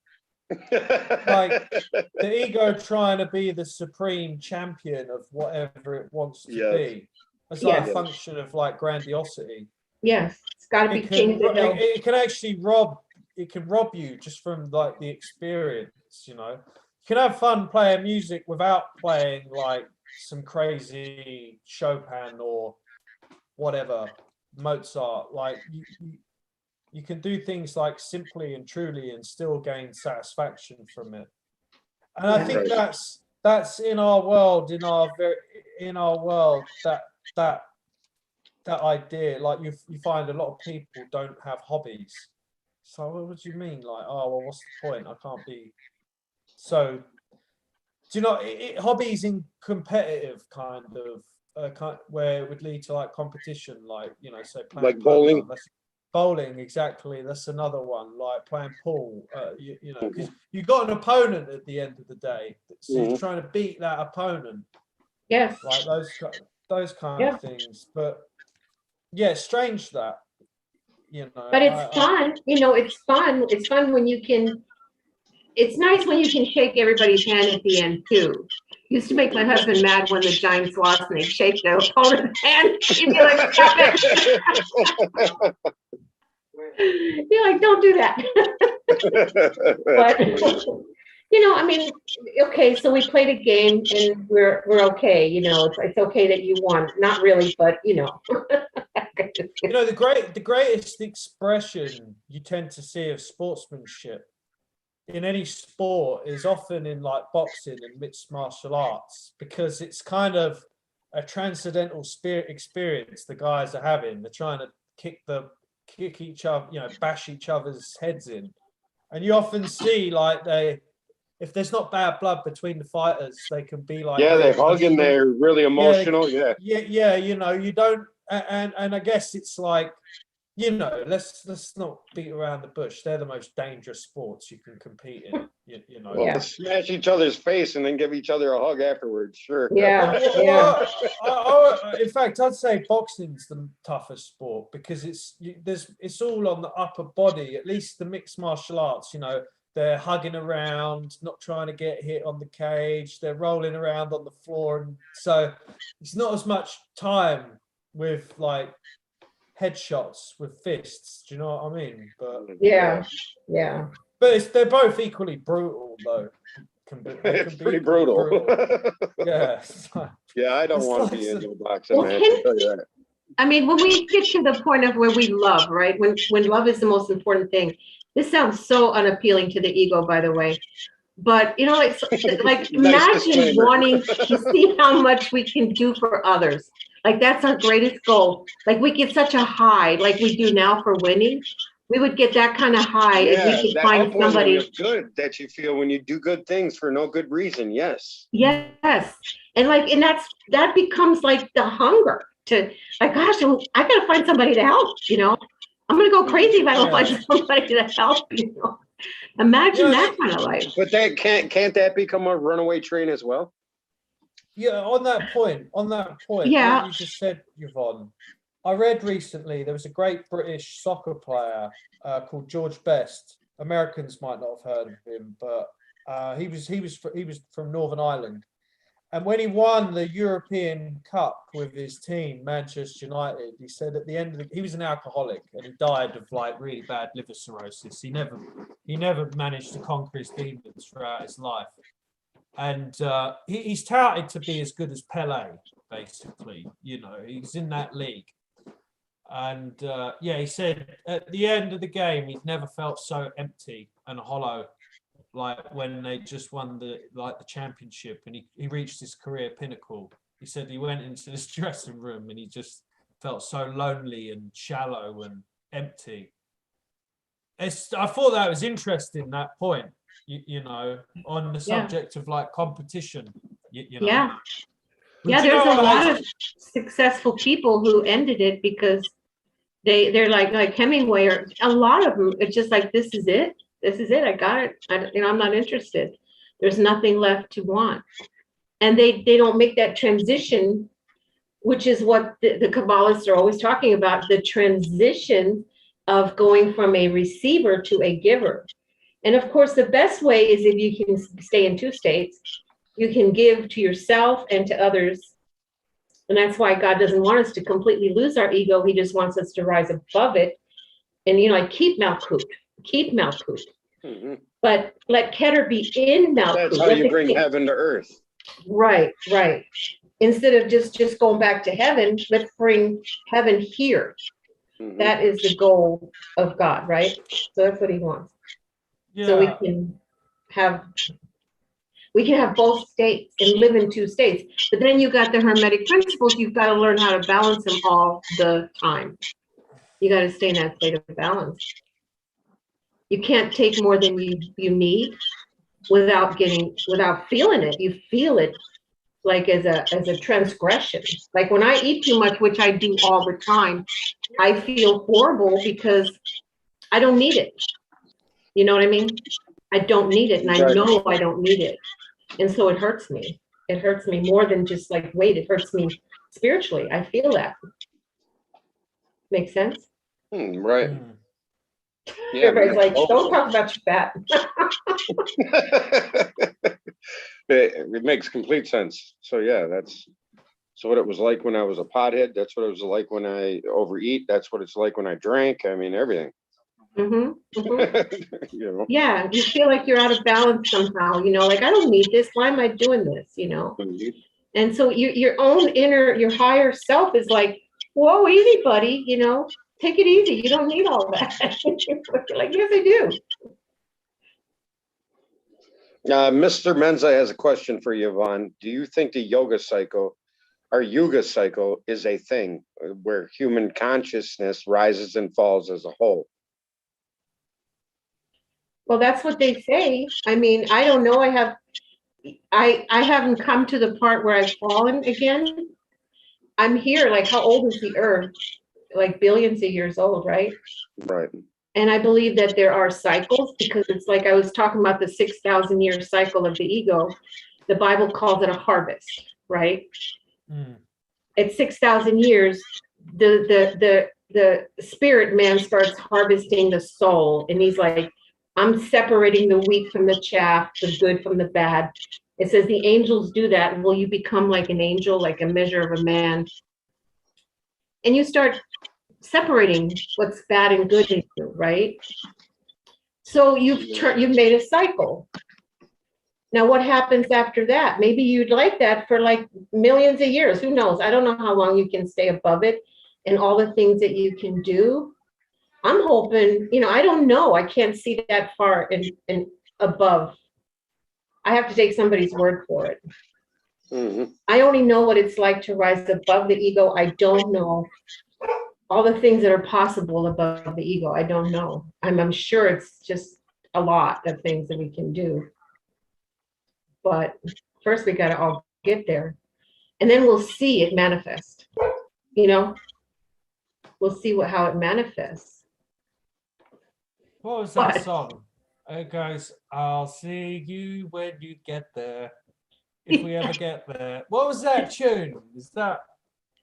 Like the ego trying to be the supreme champion of whatever it wants to be. It's like a function of like grandiosity. Yes, it's got to be king of the hill. It can actually rob you just from like the experience, You can have fun playing music without playing like some crazy Chopin or whatever, Mozart. Like you can do things like simply and truly and still gain satisfaction from it. And I think that's in our world, that idea. Like you find a lot of people don't have hobbies. So what do you mean? Like, oh well, what's the point? I can't be. So do you know hobbies in competitive kind of where it would lead to like competition, like say playing like bowling. Bowling, exactly. That's another one. Like playing pool, because you got an opponent at the end of the day, so you're trying to beat that opponent. Yes, like those kind of things. But yeah, strange that But it's fun. It's fun. It's fun when you can. It's nice when you can shake everybody's hand at the end too. Used to make my husband mad when the giants lost and they'd shake their opponent's hand. He'd be like, "Stop it!" Be like, "Don't do that." But I mean, okay, so we played a game and we're okay. It's okay that you won. Not really, but the greatest expression you tend to see of sportsmanship in any sport is often in like boxing and mixed martial arts, because it's kind of a transcendental spirit experience the guys are having. They're trying to kick each other, bash each other's heads in, and you often see like if there's not bad blood between the fighters, they can be like they hug and they're really emotional. You don't, and I guess it's like let's not beat around the bush. They're the most dangerous sports you can compete in. Smash each other's face and then give each other a hug afterwards. Sure. Yeah. In fact, I'd say boxing's the toughest sport because it's all on the upper body. At least the mixed martial arts, they're hugging around, not trying to get hit on the cage. They're rolling around on the floor, and so it's not as much time with like headshots with fists. Do you know what I mean? But yeah. But they're both equally brutal, though. It's pretty brutal. Yeah. Yeah, I don't want to be in no boxing match. I'll tell you that. I mean, when we get to the point of where we love, right? When love is the most important thing. This sounds so unappealing to the ego, by the way. But like imagine wanting to see how much we can do for others. Like that's our greatest goal. Like we get such a high, like we do now for winning. We would get that kind of high if we could find somebody. Of good that you feel when you do good things for no good reason. Yes. Yes, and that becomes like the hunger to like, gosh, I gotta find somebody to help. I'm gonna go crazy if I don't find somebody to help. Imagine that kind of life. But that can't that become a runaway train as well? Yeah, on that point, yeah, you just said, Yvonne, I read recently there was a great British soccer player called George Best. Americans might not have heard of him, but he was from Northern Ireland. And when he won the European Cup with his team, Manchester United, he said at the end he was an alcoholic and he died of like really bad liver cirrhosis. He never managed to conquer his demons throughout his life. And he's touted to be as good as Pele, basically. He's in that league. And yeah, he said at the end of the game, he'd never felt so empty and hollow, like when they just won the championship, and he reached his career pinnacle. He said he went into this dressing room and he just felt so lonely and shallow and empty. I thought that was interesting, that point, you know, on the subject of like competition, you know. Yeah. But Yeah, there's a lot of successful people who ended it because they're like Hemingway, or a lot of them, it's just like, this is it. I got it. I'm not interested. There's nothing left to want. And they don't make that transition, which is what the Kabbalists are always talking about, the transition of going from a receiver to a giver. And of course, the best way is if you can stay in two states. You can give to yourself and to others. And that's why God doesn't want us to completely lose our ego. He just wants us to rise above it. And, you know, like keep Malkut. Mm-hmm. But let Keter be in Malkut. That's how you bring heaven to earth. Right. Instead of just going back to heaven, let's bring heaven here. Mm-hmm. That is the goal of God, right? So that's what he wants. Yeah. So we can have both states and live in two states. But then you got the Hermetic principles. You've got to learn how to balance them all the time. You got to stay in that state of balance. You can't take more than you need without feeling it. You feel it like as a transgression. Like when I eat too much, which I do all the time, I feel horrible because I don't need it. You know what I mean? I don't need it, and I know I don't need it. And so it hurts me. It hurts me more than just like weight. It hurts me spiritually. I feel that. Makes sense? Right. Yeah, everybody's like, don't talk about your fat. It makes complete sense. So yeah, that's what it was like when I was a pothead. That's what it was like when I overeat. That's what it's like when I drank. I mean, everything. Mm-hmm. Mm-hmm. You know? Yeah, you feel like you're out of balance somehow, you know, like I don't need this. Why am I doing this? You know? Mm-hmm. And so your own inner, your higher self is like, whoa, easy, buddy, you know, take it easy. You don't need all that. Like, yes, I do. Mr. Menza has a question for you, Yvonne. Do you think the yoga cycle is a thing where human consciousness rises and falls as a whole? Well, that's what they say. I mean, I don't know. I haven't come to the part where I've fallen again. I'm here. Like, how old is the earth? Like billions of years old, right? Right. And I believe that there are cycles, because it's like I was talking about the 6,000-year cycle of the ego. The Bible calls it a harvest, right? Mm. At 6,000 years, the spirit man starts harvesting the soul, and he's like, I'm separating the wheat from the chaff, the good from the bad. It says the angels do that. Will you become like an angel, like a measure of a man? And you start separating what's bad and good in you, right? So you've made a cycle. Now what happens after that? Maybe you'd like that for like millions of years. Who knows? I don't know how long you can stay above it and all the things that you can do. I'm hoping, you know, I don't know. I can't see that far and above. I have to take somebody's word for it. Mm-hmm. I only know what it's like to rise above the ego. I don't know all the things that are possible above the ego. I don't know. I'm sure it's just a lot of things that we can do. But first we got to all get there. And then we'll see it manifest. You know, we'll see how it manifests. What was that song? It goes, I'll see you when you get there. If we ever get there. What was that tune? Is that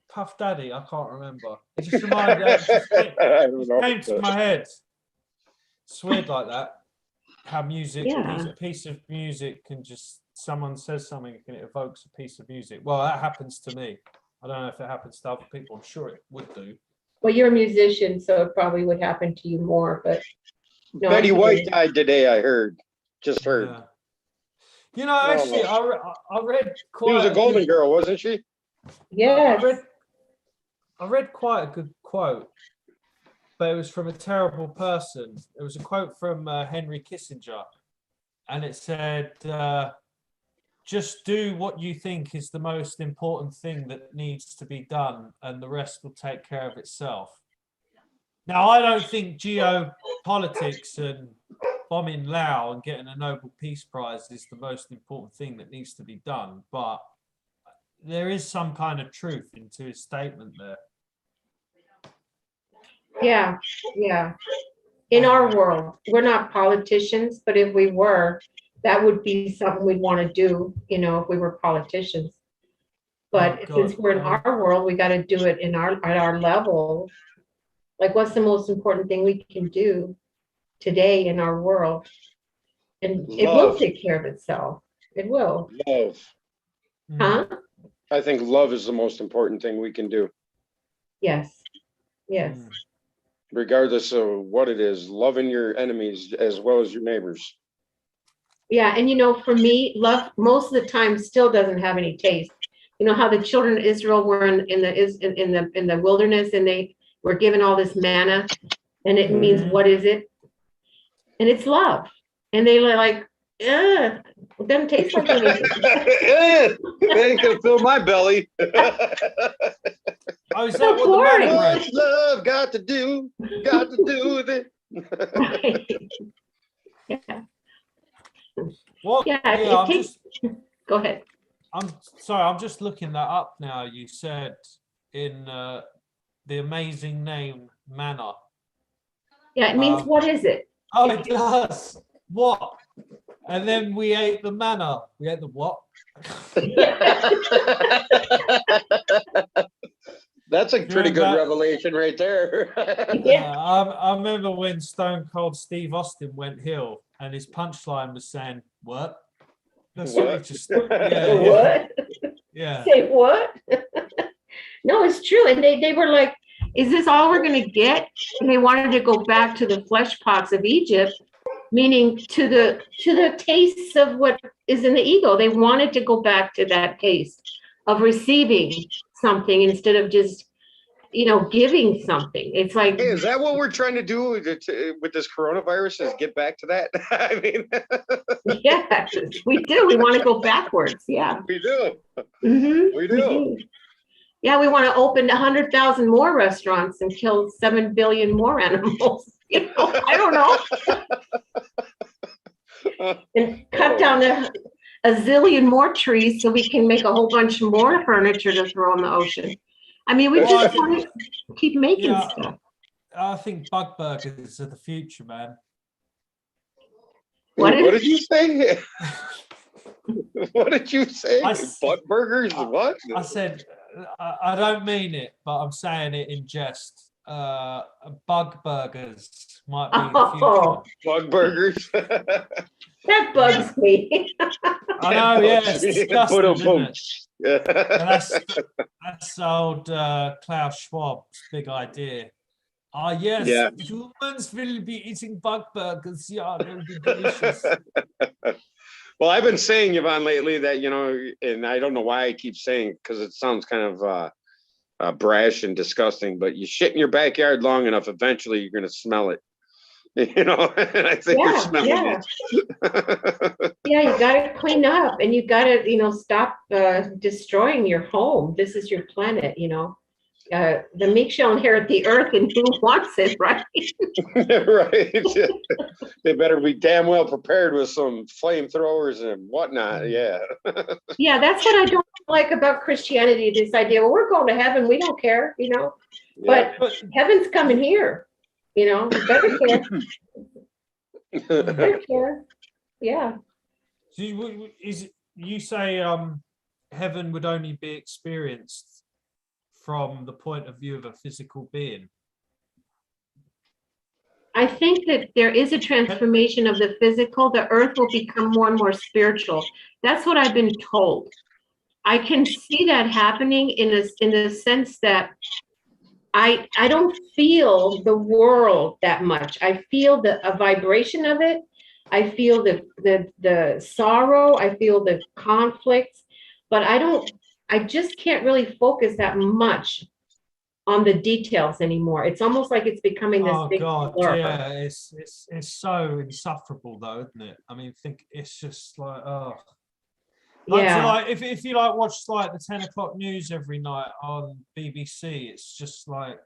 Puff Daddy? I can't remember. It just reminded me. It came to my head. It's weird like that. How music, a piece of music can just, someone says something and it evokes a piece of music. Well, that happens to me. I don't know if it happens to other people. I'm sure it would do. Well, you're a musician, so it probably would happen to you more, but. No, Betty White died today, I heard. Just heard. Yeah. You know, actually, I read quite. She was a Golden Girl, wasn't she? Yeah. I read quite a good quote, but it was from a terrible person. It was a quote from Henry Kissinger, and it said, just do what you think is the most important thing that needs to be done, and the rest will take care of itself. Now, I don't think geopolitics and bombing Laos and getting a Nobel Peace Prize is the most important thing that needs to be done, but there is some kind of truth into his statement there. Yeah, yeah. In our world, we're not politicians, but if we were, that would be something we'd want to do, you know, if we were politicians. But since we're in our world, we got to do it at our level. Like, what's the most important thing we can do today in our world? And it will take care of itself. It will. Love. Huh? I think love is the most important thing we can do. Yes. Yes. Regardless of what it is, loving your enemies as well as your neighbors. Yeah, and you know, for me, love most of the time still doesn't have any taste. You know how the children of Israel were in the wilderness, and they were given all this manna, and it means, what is it? And it's love. And they were like, it doesn't taste like anything. It ain't gonna fill my belly. Oh, is that what the manna bread? What's love got to do with it? Right. Yeah. What? Yeah, Yeah, it takes. Go ahead. I'm sorry, I'm just looking that up now. You said in the amazing name manna. Yeah, it means, what is it? Oh, it does. What? And then we ate the manna. We ate the what? That's a pretty good revelation right there. Yeah. I remember when Stone Cold Steve Austin went heel, and his punchline was saying, "What?" That's what? Just, What? Yeah. Say what? No, it's true. And they were like, is this all we're going to get? And they wanted to go back to the flesh pots of Egypt, meaning to the tastes of what is in the ego. They wanted to go back to that taste of receiving something instead of just, you know, giving something. It's like, hey, is that what we're trying to do with this coronavirus? Is get back to that? I mean, yeah, we do. We want to go backwards. Yeah, we do. Mm-hmm. We do. Yeah, we want to open 100,000 more restaurants and kill 7 billion more animals. You know, I don't know. And cut down a zillion more trees so we can make a whole bunch more furniture to throw in the ocean. I mean, we just want to keep making stuff. I think bug burgers are the future, man. What did you say? What did you say? Butt burgers? What? I said, I don't mean it, but I'm saying it in jest. Bug burgers might be the future. Bug burgers? That bugs me. I know, yeah, it's disgusting, isn't it? That's old Klaus Schwab's big idea. Yes, humans will be eating bug burgers. Yeah, they'll be delicious. Well, I've been saying, Yvonne, lately that, you know, and I don't know why I keep saying, because it sounds kind of brash and disgusting, but you shit in your backyard long enough, eventually you're going to smell it. You know, and I think you're smelling it. Yeah, you got to clean up, and you got to, you know, stop destroying your home. This is your planet, you know. The meek shall inherit the earth, and who wants it, right? Right. They better be damn well prepared with some flamethrowers and whatnot. Yeah. Yeah, that's what I don't like about Christianity, this idea, well, we're going to heaven, we don't care, you know. Yeah. But heaven's coming here, you know, you better care. You better care. Yeah. So you say heaven would only be experienced from the point of view of a physical being? I think that there is a transformation of the physical. The earth will become more and more spiritual. That's what I've been told. I can see that happening in the sense that I don't feel the world that much. I feel a vibration of it. I feel the sorrow. I feel the conflicts, but I just can't really focus that much on the details anymore. It's almost like it's becoming this Oh big God, blur. yeah, it's so insufferable though, isn't it? I mean, think it's just like, oh, like, Yeah. like if you like watch like the 10 o'clock news every night on BBC, it's just like,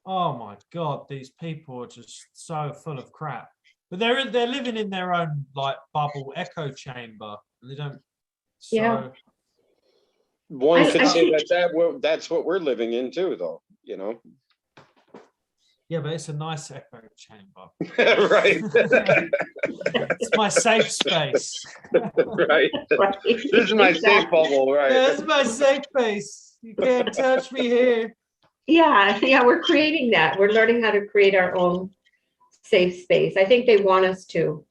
oh my God, these people are just so full of crap. But they're living in their own like bubble echo chamber, and they don't. So, Yeah. One could say that's what we're living in too, though. You know. Yeah, but it's a nice echo chamber. Right. It's my safe space. Right. This is my safe bubble, right? Yeah, this is my safe space. You can't touch me here. Yeah, we're creating that. We're learning how to create our own safe space. I think they want us to.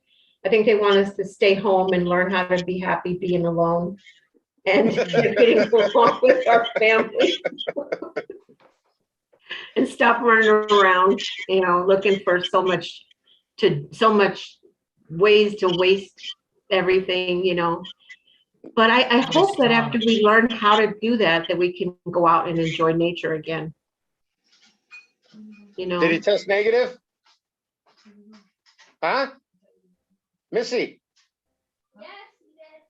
I think they want us to stay home and learn how to be happy being alone and getting along with our family. And stop running around, looking for so much ways to waste everything, But I hope that after we learn how to do that we can go out and enjoy nature again. Did he test negative? Huh? Missy? Yes,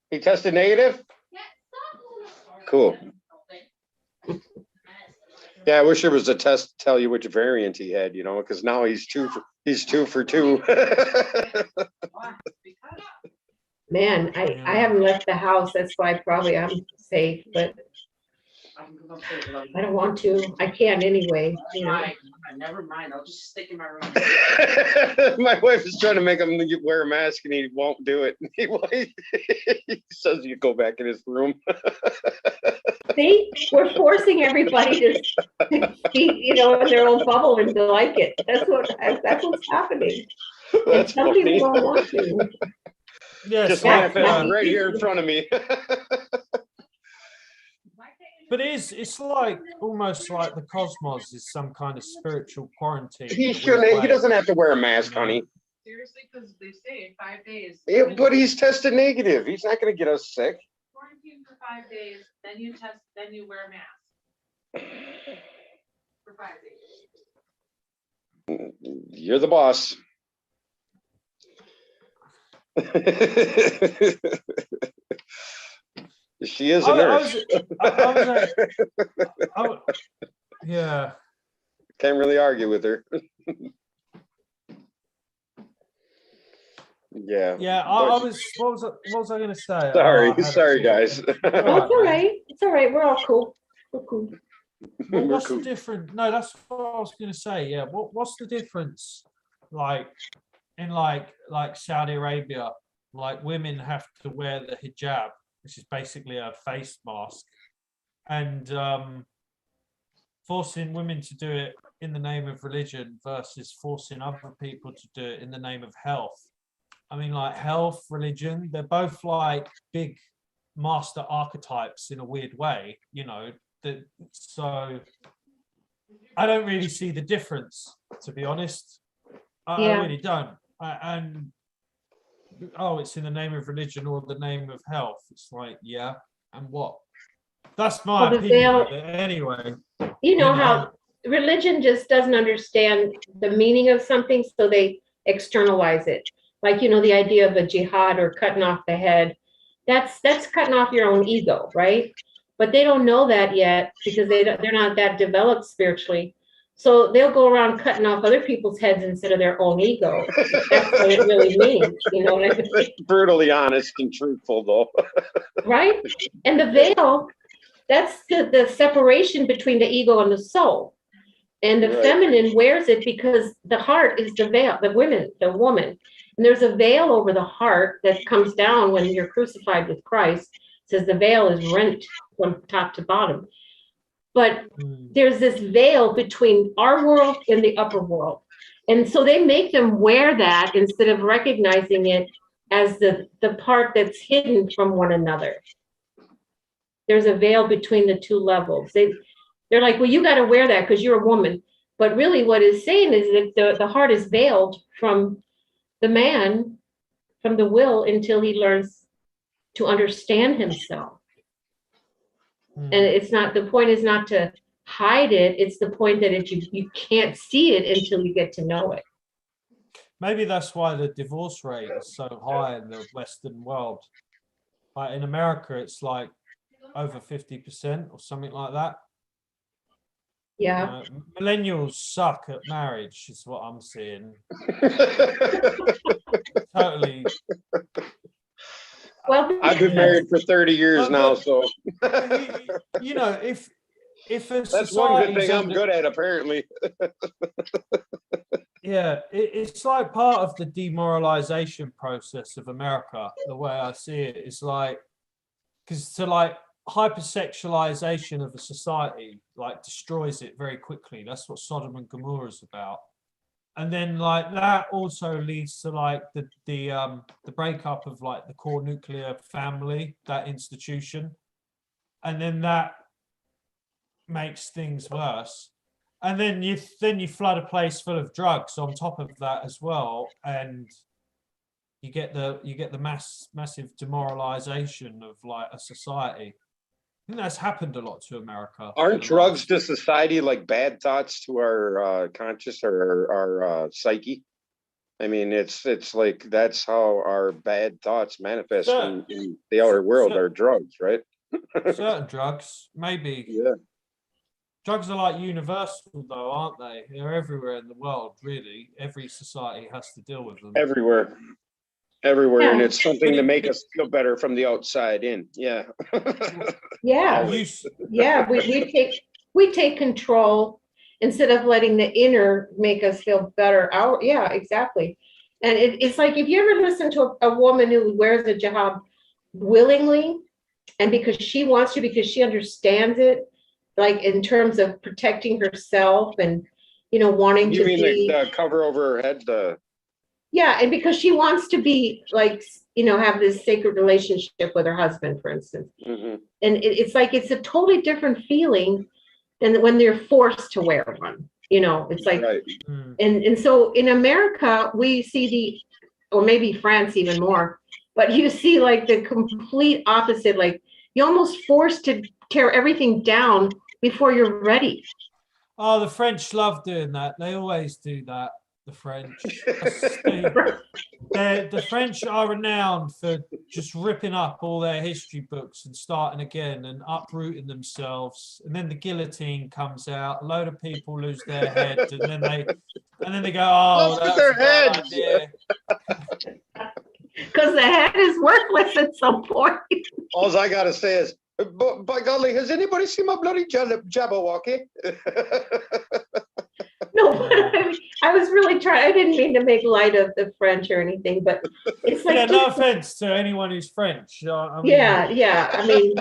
he tested negative? yes. Cool. Yeah, I wish there was a test to tell you which variant he had, because now he's two for two. Man, I haven't left the house. That's why probably I'm safe, but I don't want to. I can't anyway. Never mind. I'll just stick in my room. My wife is trying to make him wear a mask and he won't do it. He says you go back in his room. See, we're forcing everybody to be, in their own bubble and to like it. That's what's happening. That's some funny. people don't want to. Yes, Just laughing right here in front of me. but it's like almost like the cosmos is some kind of spiritual quarantine. He shouldn't. He doesn't have to wear a mask, honey. Seriously, because they say in 5 days. Yeah, but he's tested negative. He's not going to get us sick. Quarantine for 5 days, then you test, then you wear a mask. For 5 days. You're the boss. She is a nurse. Yeah. Can't really argue with her. Yeah. Yeah, what was I going to say? Sorry, guys. It's all right. It's all right. We're all cool. We're cool. Well, what's the difference? No, that's what I was going to say. Yeah, what's the difference? Like in like Saudi Arabia, like women have to wear the hijab, which is basically a face mask, and forcing women to do it in the name of religion versus forcing other people to do it in the name of health. I mean, like health, religion, they're both like big master archetypes in a weird way, so I don't really see the difference, to be honest. I really don't. It's in the name of religion or the name of health. It's like, yeah, and what? That's my opinion. Anyway. How religion just doesn't understand the meaning of something, so they externalize it. Like, the idea of a jihad or cutting off the head, that's cutting off your own ego, right? But they don't know that yet because they're not that developed spiritually. So they'll go around cutting off other people's heads instead of their own ego. That's what it really means. You know what I mean? Brutally honest and truthful, though. Right? And the veil, that's the separation between the ego and the soul. And the feminine wears it because the heart is the veil, the woman. And there's a veil over the heart that comes down when you're crucified with Christ. It says the veil is rent from top to bottom. But there's this veil between our world and the upper world. And so they make them wear that instead of recognizing it as the part that's hidden from one another. There's a veil between the two levels. They're like, well, you got to wear that because you're a woman. But really what it's saying is that the heart is veiled from the man, from the will, until he learns to understand himself. And the point is not to hide it. It's the point that you can't see it until you get to know it. Maybe that's why the divorce rate is so high in the Western world. Like in America, it's like over 50% or something like that. Yeah. Millennials suck at marriage, is what I'm seeing. Totally. Well, I've been married for 30 years now, so you know, if a that's one good society's thing I'm good at, apparently. yeah, it's like part of the demoralization process of America. The way I see it is like, because to like hypersexualization of a society like destroys it very quickly. That's what Sodom and Gomorrah is about. And then like that also leads to like the breakup of like the core nuclear family, that institution, and then that makes things worse. And then you flood a place full of drugs on top of that as well, and you get the massive demoralization of like a society. I think that's happened a lot to America. Aren't drugs to society like bad thoughts to our conscious or our psyche? I mean, it's like that's how our bad thoughts manifest in the outer world are drugs, right? Certain drugs, maybe. Yeah. Drugs are like universal, though, aren't they? They're everywhere in the world, really. Every society has to deal with them. Everywhere, Yeah. and it's something to make us feel better from the outside in. Yeah. Yeah. Yeah. We take control instead of letting the inner make us feel better. Yeah, exactly. And it's like if you ever listen to a woman who wears a hijab willingly, and because she wants to, because she understands it, like in terms of protecting herself and, wanting to be. You mean the cover over her head? Yeah, and because she wants to be like, have this sacred relationship with her husband, for instance. Mm-hmm. And it's like, it's a totally different feeling than when they're forced to wear one. It's like, right. And so in America, we see or maybe France even more, but you see like the complete opposite, like you're almost forced to tear everything down before you're ready. Oh, the French love doing that. They always do that. The French. The French are renowned for just ripping up all their history books and starting again and uprooting themselves. And then the guillotine comes out. A load of people lose their head, and then they go, "Oh, that's their a bad heads." idea." Because the head is worthless at some point. All I gotta say is, by golly, has anybody seen my bloody Jabberwocky? No, I was really trying. I didn't mean to make light of the French or anything, but it's like. Yeah, no offense to anyone who's French. I mean, yeah. I mean,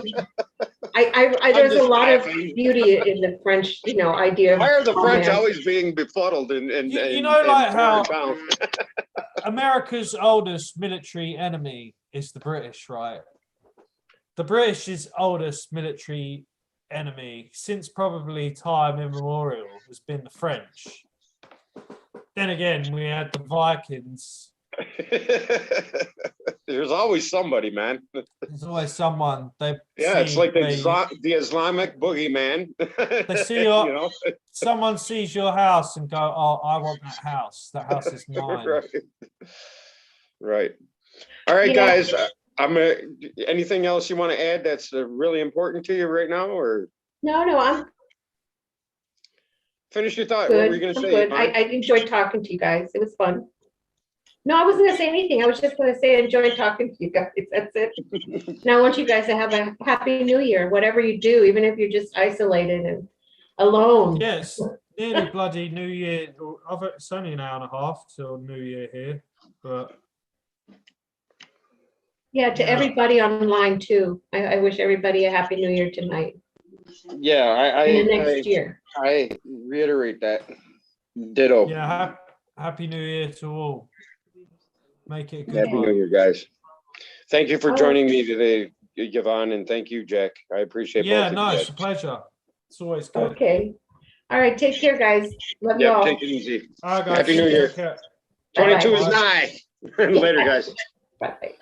I there's a lot of beauty in the French, idea. Why are the French always being befuddled and like how America's oldest military enemy is the British, right? The British' oldest military enemy since probably time immemorial has been the French. Then again, we had the Vikings. There's always somebody, man. There's always someone. It's like the Islamic boogeyman. They see someone sees your house and go, "Oh, I want that house. That house is mine." Right. All right, guys. Anything else you want to add that's really important to you right now, or? No, I'm finish your thought. good. What were you going to say? I enjoyed talking to you guys. It was fun. No, I wasn't going to say anything. I was just going to say I enjoyed talking to you guys. That's it. Now I want you guys to have a happy New Year, whatever you do, even if you're just isolated and alone. Yes, nearly bloody New Year. It's only an hour and a half till New Year here, but. Yeah, to everybody online too. I wish everybody a happy New Year tonight. Yeah, in the next year. I reiterate that. Ditto. Yeah, happy New Year to all. Make it a good Happy New Year, guys. Thank you for joining me today, Yvonne, and thank you, Jack. I appreciate it. Yeah, no, it's a pleasure. It's always good. Okay. All right, take care, guys. Love you all. Take it easy. All right, guys. Happy New Year. 22 is nigh. Later, guys. Bye.